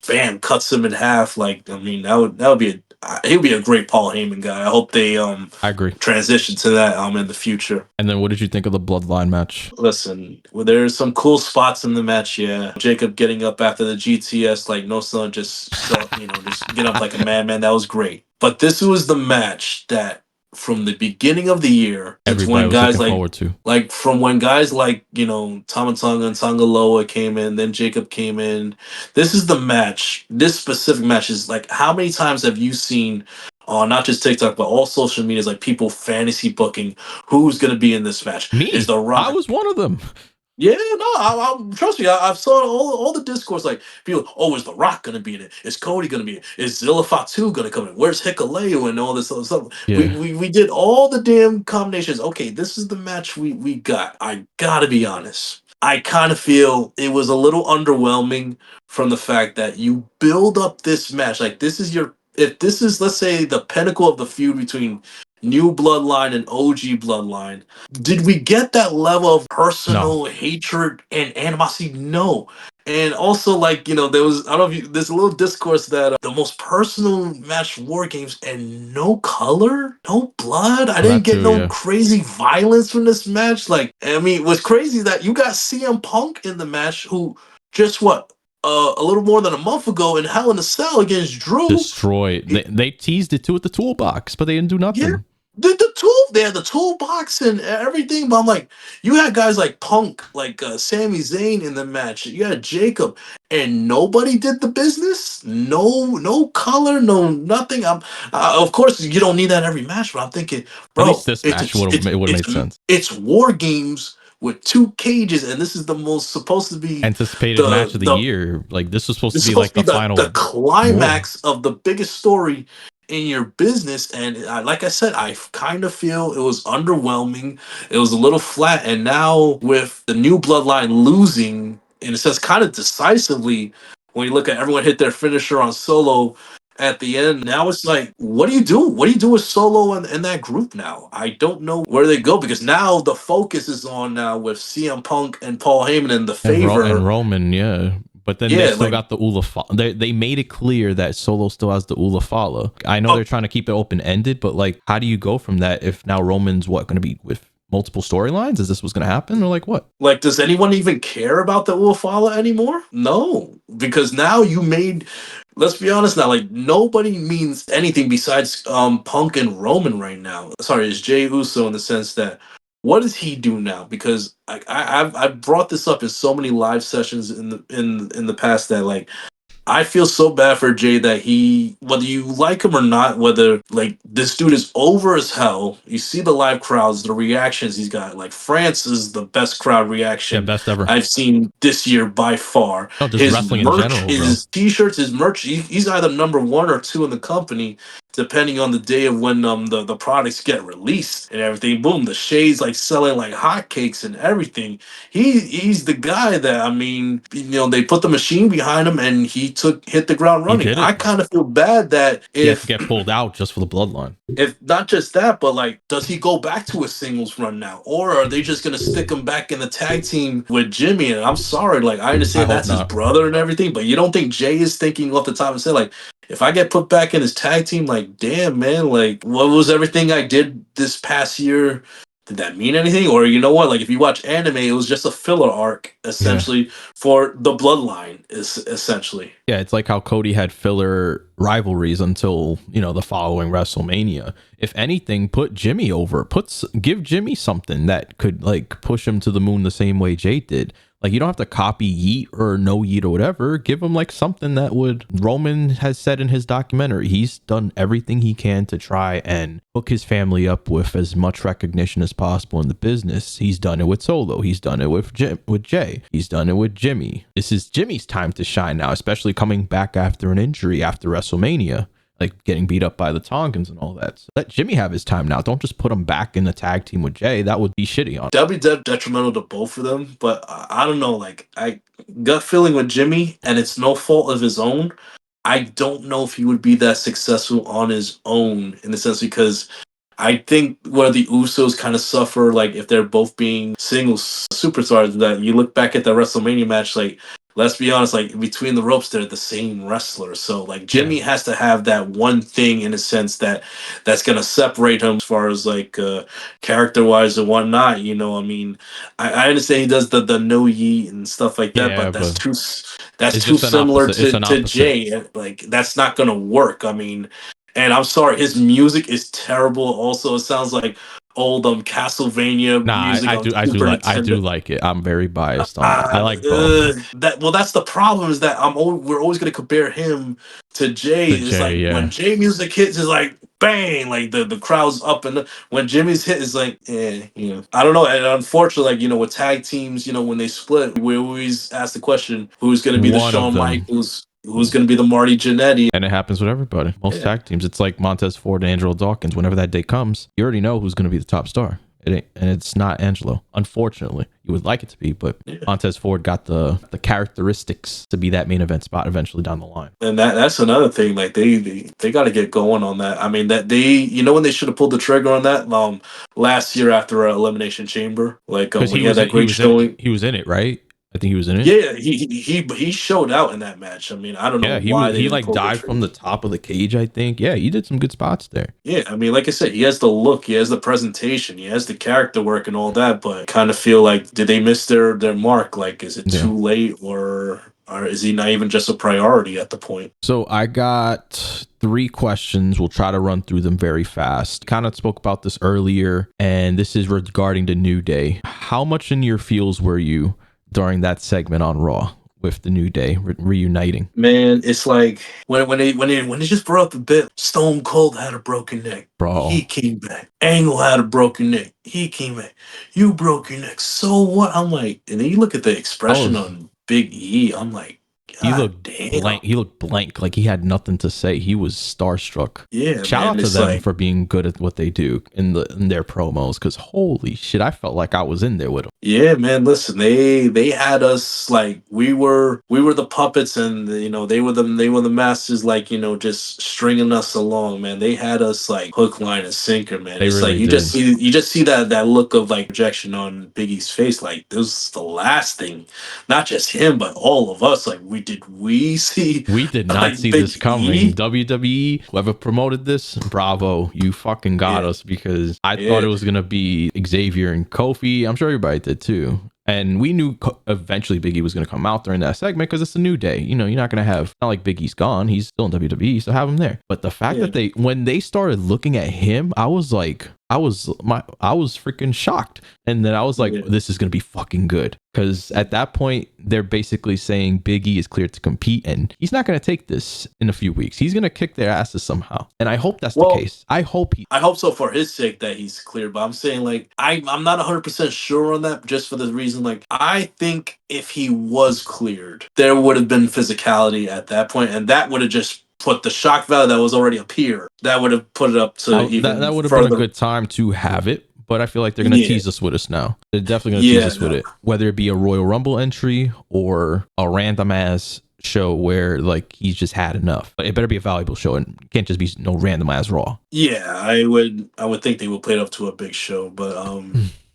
bam cuts him in half. Like, I mean, that would be he'd be a great Paul Heyman guy. I hope they I agree. transition to that in the future. And then what did you think of the Bloodline match? Listen, well, there's some cool spots in the match. Yeah, Jacob getting up after the GTS, like no son, just just get up like a madman. That was great. But this was the match that from the beginning of the year, it's Everybody when was guys looking forward to. like from when guys like Tama Tonga and Tangaloa came in, then Jacob came in. This is the match. This specific match is like, how many times have you seen on not just TikTok but all social medias, like people fantasy booking who's going to be in this match? Is Me, The I Rock? was one of them. Yeah, no, trust me. I've saw all the discourse. Like people, oh, is The Rock gonna be in it? Is Cody gonna be in it? Is Zilla Fatu gonna come in? Where's Hikaleo and all this other stuff? Yeah. We did all the damn combinations. Okay, this is the match we got. I gotta be honest. I kind of feel it was a little underwhelming from the fact that you build up this match. Like this is if this is, let's say, the pinnacle of the feud between New Bloodline and OG Bloodline. Did we get that level of No. personal hatred and animosity? No. And also, like, there was, I don't know if there's a little discourse that the most personal match War Games and no color, no blood. I Well, didn't that get too, no yeah. crazy violence from this match. Like, I mean, what's crazy is that you got CM Punk in the match who just a little more than a month ago in Hell in a Cell against Drew. Destroyed. They teased it too with the toolbox, but they didn't do Yeah, nothing. the tool, they had the toolbox and everything. But I'm like, you had guys like Punk, like Sami Zayn in the match. You had Jacob, and nobody did the business. No color, no nothing. Of course, you don't need that every match. But I'm thinking, At least bro, this match would have made sense. it's War Games with two cages, and this is the most supposed to be Anticipated match of the the year. Like this was supposed to it's be supposed like to the be the final war. climax of the biggest story in your business. And like I said, I kind of feel it was underwhelming. It was a little flat. And now with the new bloodline losing, in a sense, kind of decisively, when you look at everyone hit their finisher on Solo at the end, now it's like, what do you do? What do you do with Solo and that group now? I don't know where they go, because now the focus is on now with CM Punk and Paul Heyman and the And favor. Roman, yeah. But then they Yeah, still like, got the Ulafala. They made it clear that Solo still has the Ulafala. I know they're trying to keep it open ended, but like, how do you go from that if now Roman's going to be with multiple storylines? Is this what's going to happen, or like what? Like, does anyone even care about the Uafala anymore? No, because now you made. Let's be honest now. Like, nobody means anything besides Punk and Roman right now. Sorry, it's Jey Uso, in the sense that, what does he do now? Because I've brought this up in so many live sessions in the past, that, like, I feel so bad for Jay that he, whether you like him or not, whether, like, this dude is over as hell. You see the live crowds, the reactions he's got. Like, France is the best crowd Yeah, reaction best ever. I've seen this year by far. No, just His wrestling in merch, general, bro. his t-shirts, his merch. He's either number one or two in the company, depending on the day of when the products get released and everything. Boom, the shades like selling like hotcakes and everything. He's the guy that, I mean, they put the machine behind him and he hit the ground He running. did I it. kind of feel bad that He had to get pulled out just for the bloodline. if not just that, but, like, does he go back to a singles run now, or are they just gonna stick him back in the tag team with Jimmy? And I'm sorry, like, I I understand hope that's his not. brother and everything, but you don't think Jay is thinking off the top and say, like, if I get put back in his tag team, like, damn, man, like, what was everything I did this past year? Did that mean anything? Or, you know what? Like, if you watch anime, it was just a filler arc, Yeah. essentially, for the bloodline, is essentially. Yeah, it's like how Cody had filler rivalries until, the following WrestleMania. If anything, put Jimmy over. Give Jimmy something that could like push him to the moon the same way Jay did. Like, you don't have to copy Yeet or no Yeet or whatever. Give him like something that would. Roman has said in his documentary, he's done everything he can to try and hook his family up with as much recognition as possible in the business. He's done it with Solo. He's done it with Jay. He's done it with Jimmy. This is Jimmy's time to shine now, especially coming back after an injury after WrestleMania, like getting beat up by the Tongans and all that. So let Jimmy have his time now. Don't just put him back in the tag team with Jay. That would be shitty on. That'd be detrimental to both of them. But I don't know. Like, I gut feeling with Jimmy, and it's no fault of his own. I don't know if he would be that successful on his own, in the sense, because I think where the Usos kind of suffer, like, if they're both being singles superstars, that you look back at the WrestleMania match, like, let's be honest, like, between the ropes, they're the same wrestler. So, like, Yeah. Jimmy has to have that one thing, in a sense, that's gonna separate him as far as, like, character wise and whatnot. I mean, I understand he does the no yeet and stuff like that, Yeah, but but that's it's too just an similar opposite. It's to an opposite. Jay. Like, that's not gonna work. I mean, and I'm sorry, his music is terrible. Also, it sounds like old Nah, Castlevania music on I do Super like I do Nintendo. like it. I'm very biased on that. I like both. That's the problem, is that we're always gonna compare him to Jay. The It's Jay, like when yeah. Jay music hits, it's like bang, like the crowd's up, and when Jimmy's hit, is like, I don't know. And unfortunately, like, with tag teams, when they split, we always ask the question, who's gonna be the One of Shawn them. Michaels? Who's going to be the Marty Jannetty? And it happens with everybody. Most Yeah. tag teams. It's like Montez Ford and Angelo Dawkins. Whenever that day comes, you already know who's going to be the top star. It ain't, and it's not Angelo. Unfortunately, you would like it to be, but Yeah. Montez Ford got the characteristics to be that main event spot eventually down the line. And that's another thing. Like, they got to get going on that. I mean, that when they should have pulled the trigger on that last year after Elimination Chamber, like, Because when he had that he great was in showing. he was in it, right? I think he was in it. Yeah, he showed out in that match. I mean, I don't know Yeah, why they he didn't like pull the dived from the trigger. top of the cage, I think. Yeah, he did some good spots there. Yeah, I mean, like I said, he has the look, he has the presentation, he has the character work and all that, but kind of feel like did they miss their mark? Like, is it Yeah. too late, or is he not even just a priority at the point? So I got 3 questions. We'll try to run through them very fast. Kind of spoke about this earlier, and this is regarding the New Day. How much in your feels were you during that segment on Raw with the New Day reuniting? Man, it's like when they just brought up the bit, Stone Cold had a broken neck. Bro, He came back. Angle had a broken neck. He came back. You broke your neck. So what? I'm like, and then you look at the that expression was on Big E. I'm like, he God looked damn. blank. He looked blank, like he had nothing to say. He was starstruck. Yeah, Shout man. out to It's them like, for being good at what they do in their promos, because holy shit, I felt like I was in there with them. yeah, man. Listen, they had us like we were the puppets, and they were the masters, like just stringing us along, man. They had us like hook, line, and sinker, man. They It's like really you just did. see that look of like rejection on Biggie's face. Like this was the last thing, not just him, but all of us. Like we see We did not like see Big this coming. E? WWE, whoever promoted this, bravo. You fucking got Yeah, us, because I thought yeah, it was going to be Xavier and Kofi. I'm sure everybody did too. And we knew eventually Biggie was going to come out during that segment because it's a New Day. You know, you're not going to have, not like Biggie's gone. He's still in WWE, so have him there. But the fact yeah. that when they started looking at him, I was like, I was freaking shocked. And then I was like, Yeah. this is going to be fucking good. Because at that point, they're basically saying Biggie is cleared to compete, and he's not going to take this in a few weeks. He's going to kick their asses somehow. And I hope that's the Well, case. I hope he. I hope so for his sake that he's clear, but I'm saying like I'm not 100% sure on that, just for the reason like I think if he was cleared, there would have been physicality at that point, and that would have just put the shock value that was already up here. That would have put it up to That even would have been a further. good time to have it. But I feel like they're going to Yeah, tease us with us now. They're definitely going to tease yeah, us with no. it. Whether it be a Royal Rumble entry or a random ass show where like he's just had enough. But it better be a valuable show, and it can't just be no random ass Raw. Yeah, I would think they would play it up to a big show, but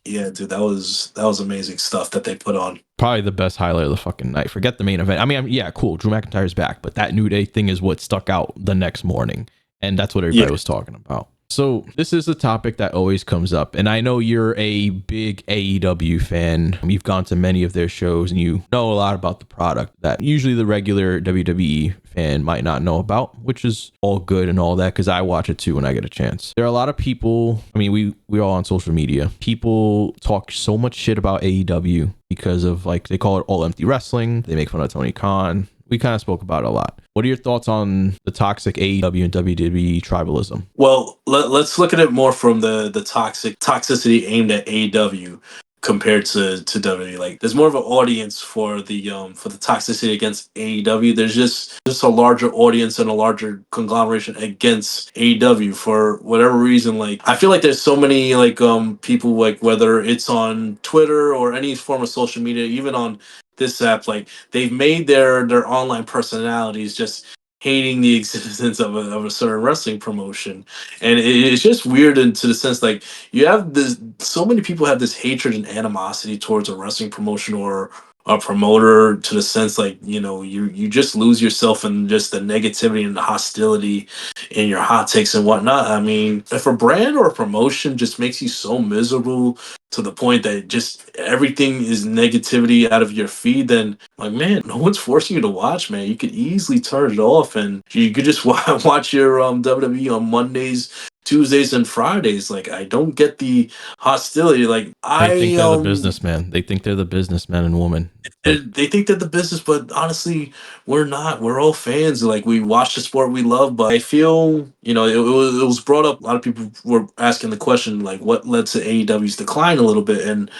yeah, dude, that was amazing stuff that they put on. Probably the best highlight of the fucking night. Forget the main event. I mean, yeah, cool. Drew McIntyre's back, but that New Day thing is what stuck out the next morning. And that's what everybody Yeah. was talking about. So this is a topic that always comes up. And I know you're a big AEW fan. You've gone to many of their shows and you know a lot about the product that usually the regular WWE fan might not know about, which is all good and all that, because I watch it too when I get a chance. There are a lot of people, I mean, we're all on social media. People talk so much shit about AEW because of, like, they call it all empty wrestling. They make fun of Tony Khan. We kind of spoke about it a lot. What are your thoughts on the toxic AEW and WWE tribalism? Well, let's look at it more from the toxicity aimed at AEW compared to WWE. Like, there's more of an audience for the toxicity against AEW. There's just a larger audience and a larger conglomeration against AEW for whatever reason. Like, I feel like there's so many like people, like whether it's on Twitter or any form of social media, even on this app, like they've made their online personalities just hating the existence of a certain wrestling promotion, and it's just weird into the sense like you have this, so many people have this hatred and animosity towards a wrestling promotion or a promoter, to the sense like you just lose yourself in just the negativity and the hostility in your hot takes and whatnot. I mean, if a brand or a promotion just makes you so miserable to the point that just everything is negativity out of your feed, then like, man, no one's forcing you to watch, man. You could easily turn it off, and you could just watch your WWE on Mondays, Tuesdays, and Fridays. Like, I don't get the hostility. Like, They think they're the businessman. They think they're the businessman and woman. But they think they're the business, but honestly, we're not. We're all fans. Like, we watch the sport we love, but I feel, it was brought up. A lot of people were asking the question, like, what led to AEW's decline a little bit, and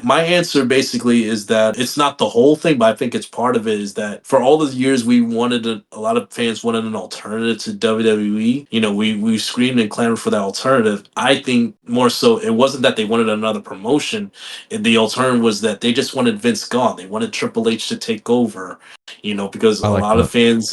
my answer basically is that it's not the whole thing, but I think it's part of it. Is that for all the years we wanted a lot of fans wanted an alternative to WWE. We screamed and clamored for that alternative. I think more so it wasn't that they wanted another promotion. The alternative was that they just wanted Vince gone. They wanted Triple H to take over. because I a like lot of that. fans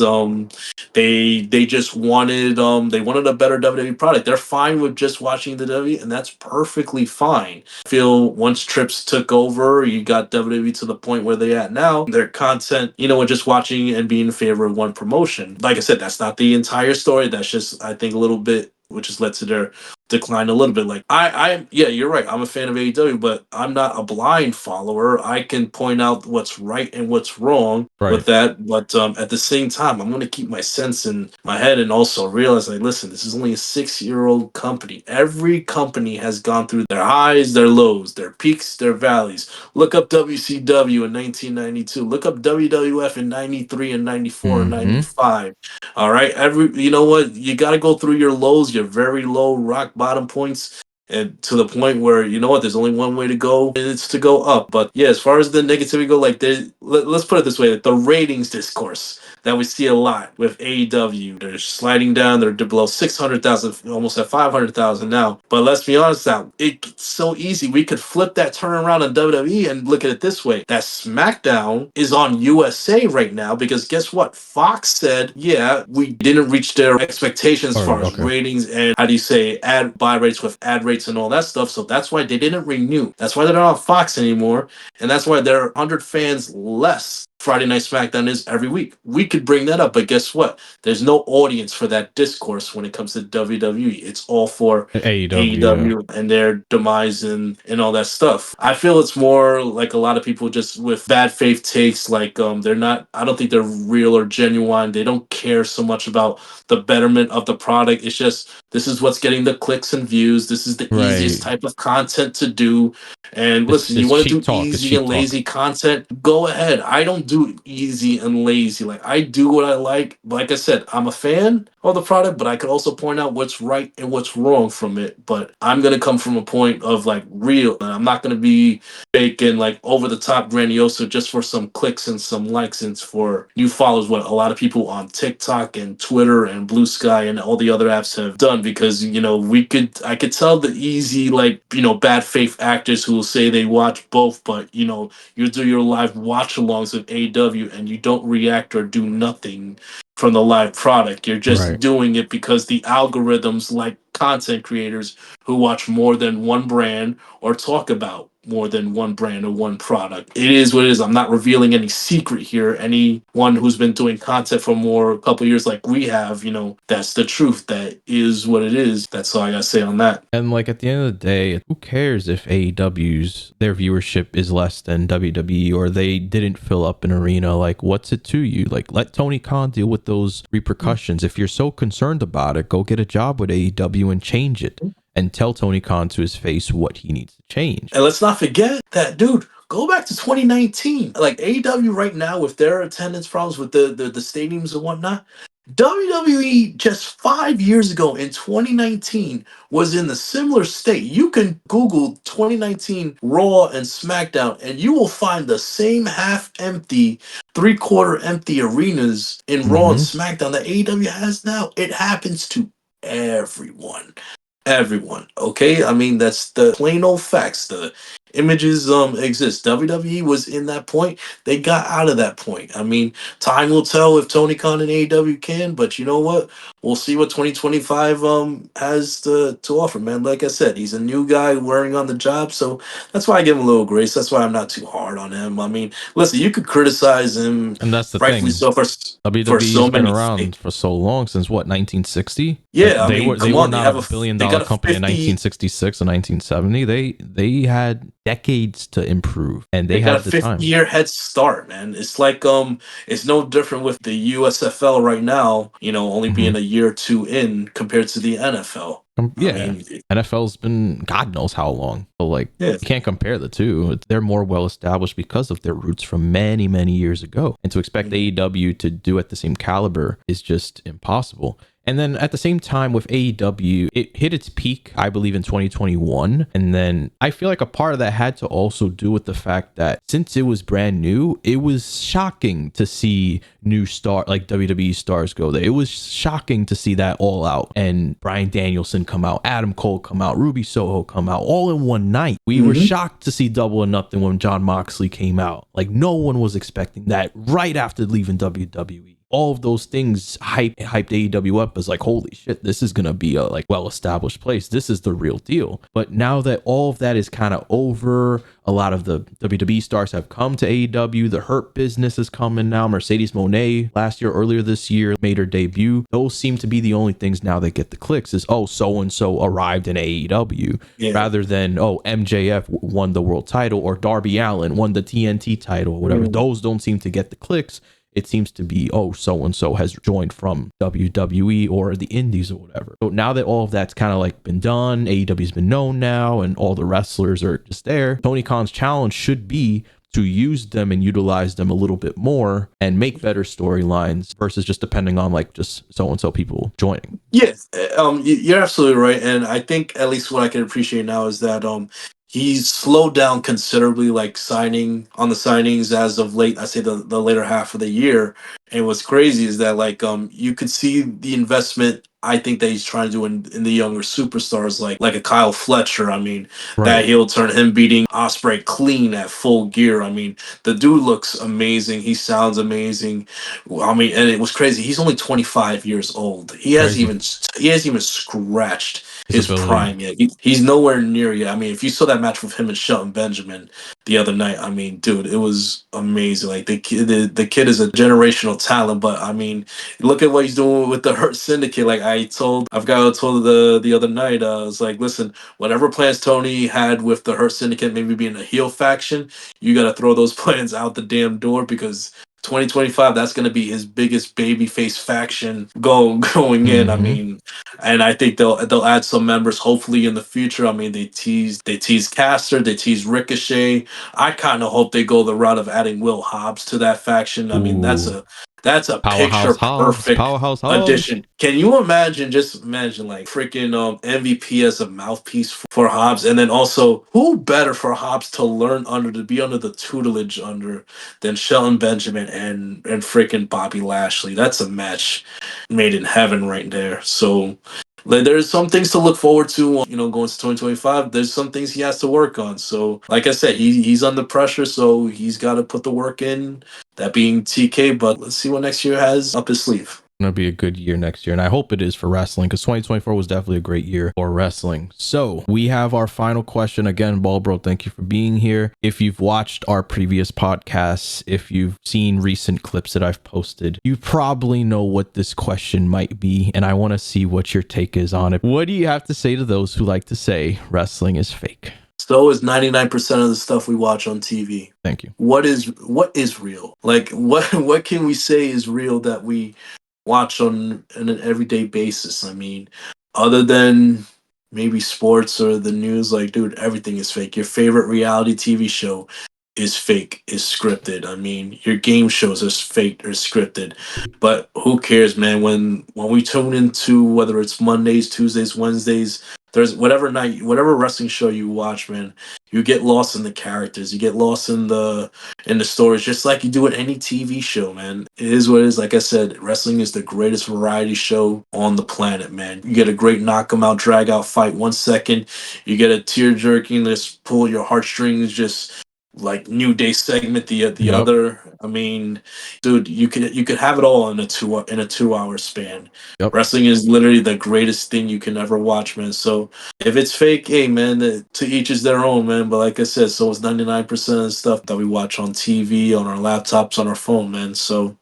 they just wanted they wanted a better WWE product. They're fine with just watching the WWE, and that's perfectly fine. I feel once Trips took over, you got WWE to the point where they at now. Their content, and just watching and being in favor of one promotion. Like I said, that's not the entire story. That's just, I think, a little bit, which has led to their decline a little bit. Like yeah, you're right. I'm a fan of AEW, but I'm not a blind follower. I can point out what's right and what's wrong with Right. that. But at the same time, I'm going to keep my sense in my head and also realize, like, listen, this is only a 6-year-old company. Every company has gone through their highs, their lows, their peaks, their valleys. Look up WCW in 1992. Look up WWF in 93 and 94 and Mm-hmm. 95. All right. You know what? You got to go through your lows, your very low rock bottom points, and to the point where, you know what, there's only one way to go, and it's to go up. But yeah, as far as the negativity go, like, let's put it this way, like, the ratings discourse that we see a lot with AEW, they're sliding down, they're below 600,000, almost at 500,000 now. But let's be honest now, it's so easy. We could flip that turnaround on WWE and look at it this way: that SmackDown is on USA right now because guess what? Fox said, yeah, we didn't reach their expectations as Oh, far as okay. ratings and, how do you say, ad buy rates with ad rates and all that stuff. So that's why they didn't renew. That's why they're not on Fox anymore. And that's why there are 100 fans less Friday Night SmackDown is every week. We could bring that up, but guess what? There's no audience for that discourse when it comes to WWE. It's all for AEW, yeah. AEW and their demise and all that stuff. I feel it's more like a lot of people just with bad faith takes, like they're not, I don't think they're real or genuine. They don't care so much about the betterment of the product. It's just, this is what's getting the clicks and views. This is the easiest Right. type of content to do. And listen, you It's want to cheap do talk. It's easy cheap and talk. lazy content, go ahead. I don't do easy and lazy. Like, I do what I like. Like I said, I'm a fan of the product, but I could also point out what's right and what's wrong from it. But I'm gonna come from a point of, like, real, and I'm not gonna be fake and, like, over the top grandioso just for some clicks and some likes and for new followers. What a lot of people on TikTok and Twitter and Blue Sky and all the other apps have done, because I could tell the easy, like, bad faith actors who will say they watch both, but you do your live watch alongs with AW and you don't react or do nothing from the live product. You're just Right. doing it because the algorithms like content creators who watch more than one brand or talk about more than one brand or one product. It is what it is. I'm not revealing any secret here. Anyone who's been doing content for more a couple years like we have, that's the truth. That is what it is. That's all I gotta say on that. And like at the end of the day, who cares if AEW's their viewership is less than WWE or they didn't fill up an arena? Like, what's it to you? Like, let Tony Khan deal with those repercussions. If you're so concerned about it, go get a job with AEW and change it. And tell Tony Khan to his face what he needs to change. And let's not forget that, dude. Go back to 2019. Like, AEW right now with their attendance problems with the stadiums and whatnot. WWE just 5 years ago in 2019 was in the similar state. You can Google 2019 Raw and SmackDown, and you will find the same half empty, three-quarter empty arenas in Raw and Mm-hmm. SmackDown that AEW has now. It happens to everyone. Everyone. Okay? I mean, that's the plain old facts. The images exist. WWE was in that point. They got out of that point. I mean, time will tell if Tony Khan and AEW can, but you know what? We'll see what 2025 has to offer, man. Like I said, he's a new guy wearing on the job, so that's why I give him a little grace. That's why I'm not too hard on him. I mean, listen, you could criticize him, And that's the rightfully thing. so, for so WWE's been many around things. for so long, since what, 1960? Like Yeah, I they mean, were they come were on, not a billion they dollar got a company in 50 1966 and 1970. They had decades to improve and they They got a had the 50 time. year head start, man. It's like it's no different with the USFL right now, only Hmm. being a year or two in compared to the NFL. I Yeah. mean, NFL's been God knows how long. So like yeah. you can't compare the two. They're more well established because of their roots from many, many years ago. And to expect Mhm. AEW to do at the same caliber is just impossible. And then at the same time with AEW, it hit its peak, I believe, in 2021. And then I feel like a part of that had to also do with the fact that since it was brand new, it was shocking to see new WWE stars go there. It was shocking to see that All Out and Bryan Danielson come out, Adam Cole come out, Ruby Soho come out all in one night. We were shocked to see Double or Nothing when Jon Moxley came out. Like, no one was expecting that right after leaving WWE. All of those things hyped AEW up as like, holy shit, this is gonna be a like well-established place. This is the real deal. But now that all of that is kind of over, a lot of the WWE stars have come to AEW. The Hurt Business is coming now. Mercedes Moné earlier this year made her debut. Those seem to be the only things now that get the clicks is, oh, so-and-so arrived in AEW, rather than, oh, MJF won the world title or Darby Allin won the TNT title or whatever. Those don't seem to get the clicks. It seems to be, oh, so-and-so has joined from WWE or the indies or whatever. So now that all of that's kind of like been done, AEW's been known now, and all the wrestlers are just there, Tony Khan's challenge should be to use them and utilize them a little bit more and make better storylines versus just depending on like just so-and-so people joining. Yeah, you're absolutely right. And I think at least what I can appreciate now is that he's slowed down considerably, like signing on the signings as of late. I say the later half of the year. And what's crazy is that like you could see the investment I think that he's trying to do in the younger superstars like a Kyle Fletcher. I mean, that Right. heel turn, him beating Osprey clean at Full Gear. I mean, the dude looks amazing. He sounds amazing. I mean, and it was crazy. He's only 25 years old. He hasn't Crazy. even scratched His his ability. prime yet. He's nowhere near yet. I mean, if you saw that match with him and Shelton Benjamin the other night, I mean, dude, it was amazing. Like the kid is a generational talent, but I mean, look at what he's doing with the Hurt Syndicate. Like I've got told the other night, I was like, listen, whatever plans Tony had with the Hurt Syndicate, maybe being a heel faction, you got to throw those plans out the damn door because 2025, that's going to be his biggest babyface faction going in. I mean, and I think they'll add some members hopefully in the future. I mean, they tease Caster, they tease Ricochet. I kind of hope they go the route of adding Will Hobbs to that faction. I mean, Ooh. that's a picture Powerhouse Hobbs. perfect Powerhouse Hobbs. addition. Can you imagine? Just imagine like freaking MVP as a mouthpiece for Hobbs, and then also who better for Hobbs to learn under to be under the tutelage under than Shelton Benjamin and freaking Bobby Lashley. That's a match made in heaven right there. So like, there's some things to look forward to, going to 2025. There's some things he has to work on. So, like I said, he's under pressure, so he's got to put the work in. That being TK, but let's see what next year has up his sleeve. Gonna be a good year next year, and I hope it is for wrestling, because 2024 was definitely a great year for wrestling. So we have our final question again. Ballbro, thank you for being here. If you've watched our previous podcasts, if you've seen recent clips that I've posted, you probably know what this question might be, and I want to see what your take is on it. What do you have to say to those who like to say wrestling is fake? So is 99% of the stuff we watch on TV. Thank you. What is real? Like what can we say is real that we watch on an everyday basis? I mean, other than maybe sports or the news, like, dude, everything is fake. Your favorite reality TV show is fake, is scripted. I mean, your game shows are fake or scripted. But who cares, man? When we tune into whether it's Mondays, Tuesdays, Wednesdays, there's whatever night, whatever wrestling show you watch, man, you get lost in the characters. You get lost in the stories, just like you do in any TV show, man. It is what it is. Like I said, wrestling is the greatest variety show on the planet, man. You get a great knock 'em out, drag out fight 1 second. You get a tear jerking, just pull your heartstrings, just like New Day segment the Yep. other. I mean, dude, you could have it all in a 2 hour span. Yep. Wrestling is literally the greatest thing you can ever watch, man. So if it's fake, hey man, to each is their own, man. But like I said, so is 99% of the stuff that we watch on TV, on our laptops, on our phone, man. So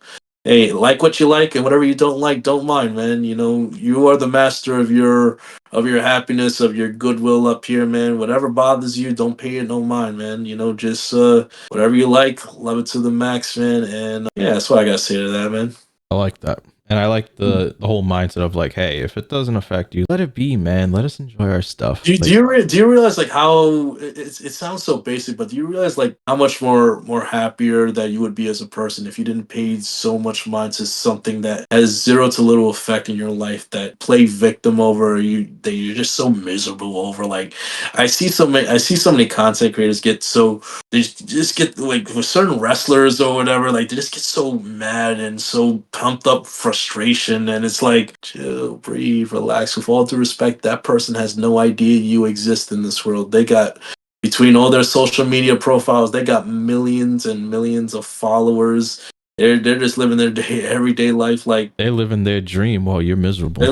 hey, like what you like and whatever you don't like, don't mind, man. You are the master of your happiness, of your goodwill up here, man. Whatever bothers you, don't pay it no mind, man. Just whatever you like, love it to the max, man. And yeah, that's what I gotta say to that, man. I like that. And I like the whole mindset of like, hey, if it doesn't affect you, let it be, man. Let us enjoy our stuff. Do Like, do you realize like how it sounds so basic, but do you realize like how much more happier that you would be as a person if you didn't pay so much mind to something that has zero to little effect in your life, that play victim over you, that you're just so miserable over? Like I see so many content creators get so, they just get like with certain wrestlers or whatever, like they just get so mad and so pumped up frustration, and it's like, chill, breathe, relax. With all due respect, that person has no idea you exist in this world. They got, between all their social media profiles, they got millions and millions of followers. They're just living their everyday life like they live in their dream while you're miserable. they're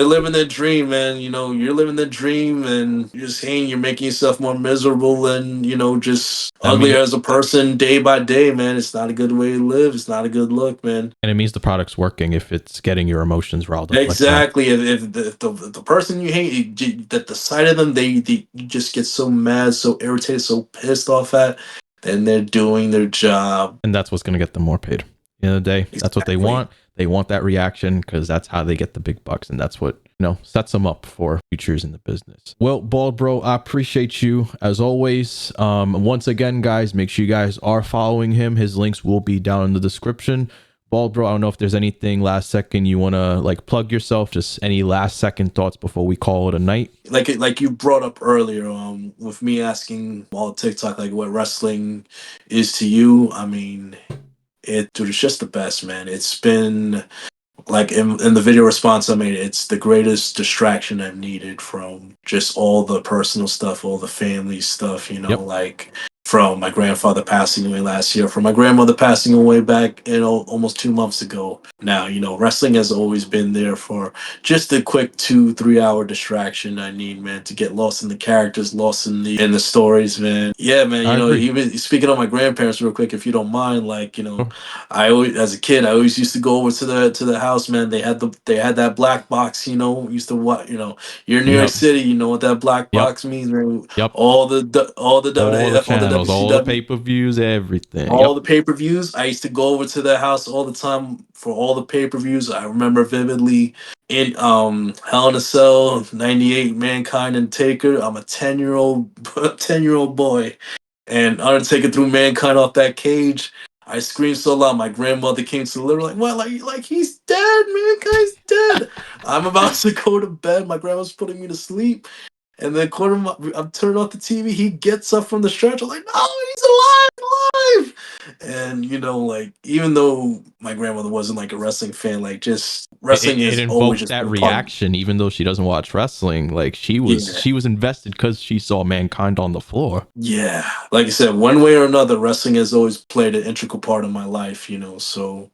living their dream, man. You know, you're living the dream, and you're just saying you're making yourself more miserable and, you know, just I mean, uglier as a person day by day, man. It's not a good way to live. It's not a good look, man. and it means the product's working if it's getting your emotions riled up like that. Exactly. If the person you hate, that the sight of them, they you just get so mad, so irritated, so pissed off at, then they're doing their job. And that's what's going to get them more paid. At the end of the day, that's what they Exactly. want. They want that reaction because that's how they get the big bucks, and that's what, you know, sets them up for futures in the business. Well, Bald Bro, I appreciate you as always. Once again, guys, make sure you guys are following him. His links will be down in the description. Bald Bro, I don't know if there's anything last second you want to like plug yourself. Just any last second thoughts before we call it a night. Like you brought up earlier, with me asking all TikTok like what wrestling is to you. I mean, dude, it's just the best, man. It's been like in the video response I made, it's the greatest distraction I've needed from just all the personal stuff, all the family stuff, you know, Yep. like from my grandfather passing away last year, from my grandmother passing away back, you know, almost 2 months ago. Now, you know, wrestling has always been there for just a quick 2 3 hour distraction I need, man, to get lost in the characters, lost in the stories, man. Yeah, man, you I know, agree. even speaking of my grandparents real quick, if you don't mind, like, you know, Oh, I always, as a kid, I always used to go over to the house, man. They had that black box, you know. Used to what, you know. You're in New York yep. City, you know what that black Yep. box means, man. Yep. All the All the WWF, all the channels, all the WCW, pay-per-views, everything. all Yep. the pay per views. I used to go over to their house all the time for all the pay per views. I remember vividly in Hell in a Cell '98, Mankind and Taker. I'm a 10-year-old 10-year-old boy, and Undertaker threw Mankind off that cage. I screamed so loud, my grandmother came to the living room like, "What? Like he's dead, Mankind's dead." I'm about to go to bed. My grandma's putting me to sleep, and then I'm turning off the TV. He gets up from the stretch. I'm like, "No, he's alive, alive!" And you know, like even though my grandmother wasn't like a wrestling fan, like just wrestling It has always invoked just that been a part of me. reaction, even though she doesn't watch wrestling. Like Yeah. she was invested because she saw Mankind on the floor. Yeah, like I said, one way or another, wrestling has always played an integral part of my life, you know. So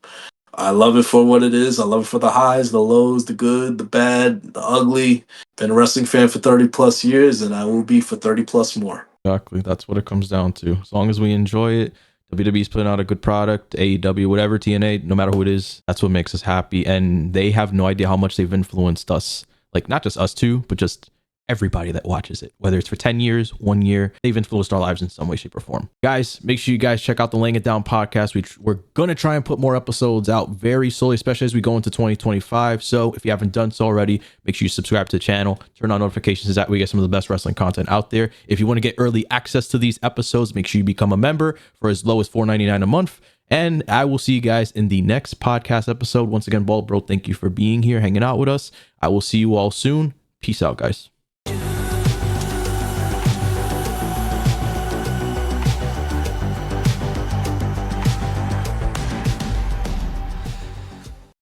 I love it for what it is. I love it for the highs, the lows, the good, the bad, the ugly. Been a wrestling fan for 30 plus years, and I will be for 30 plus more. Exactly. That's what it comes down to. As long as we enjoy it, WWE's putting out a good product, AEW, whatever, TNA, no matter who it is, that's what makes us happy. And they have no idea how much they've influenced us. Like, not just us two, but just everybody that watches it, whether it's for 10 years, 1 year, they've influenced our lives in some way, shape, or form. Guys, make sure you guys check out the Laying It Down podcast. We're going to try and put more episodes out very slowly, especially as we go into 2025. So if you haven't done so already, make sure you subscribe to the channel, turn on notifications so that we get some of the best wrestling content out there. If you want to get early access to these episodes, make sure you become a member for as low as $4.99 a month. And I will see you guys in the next podcast episode. Once again, Bald Bro, thank you for being here, hanging out with us. I will see you all soon. Peace out, guys.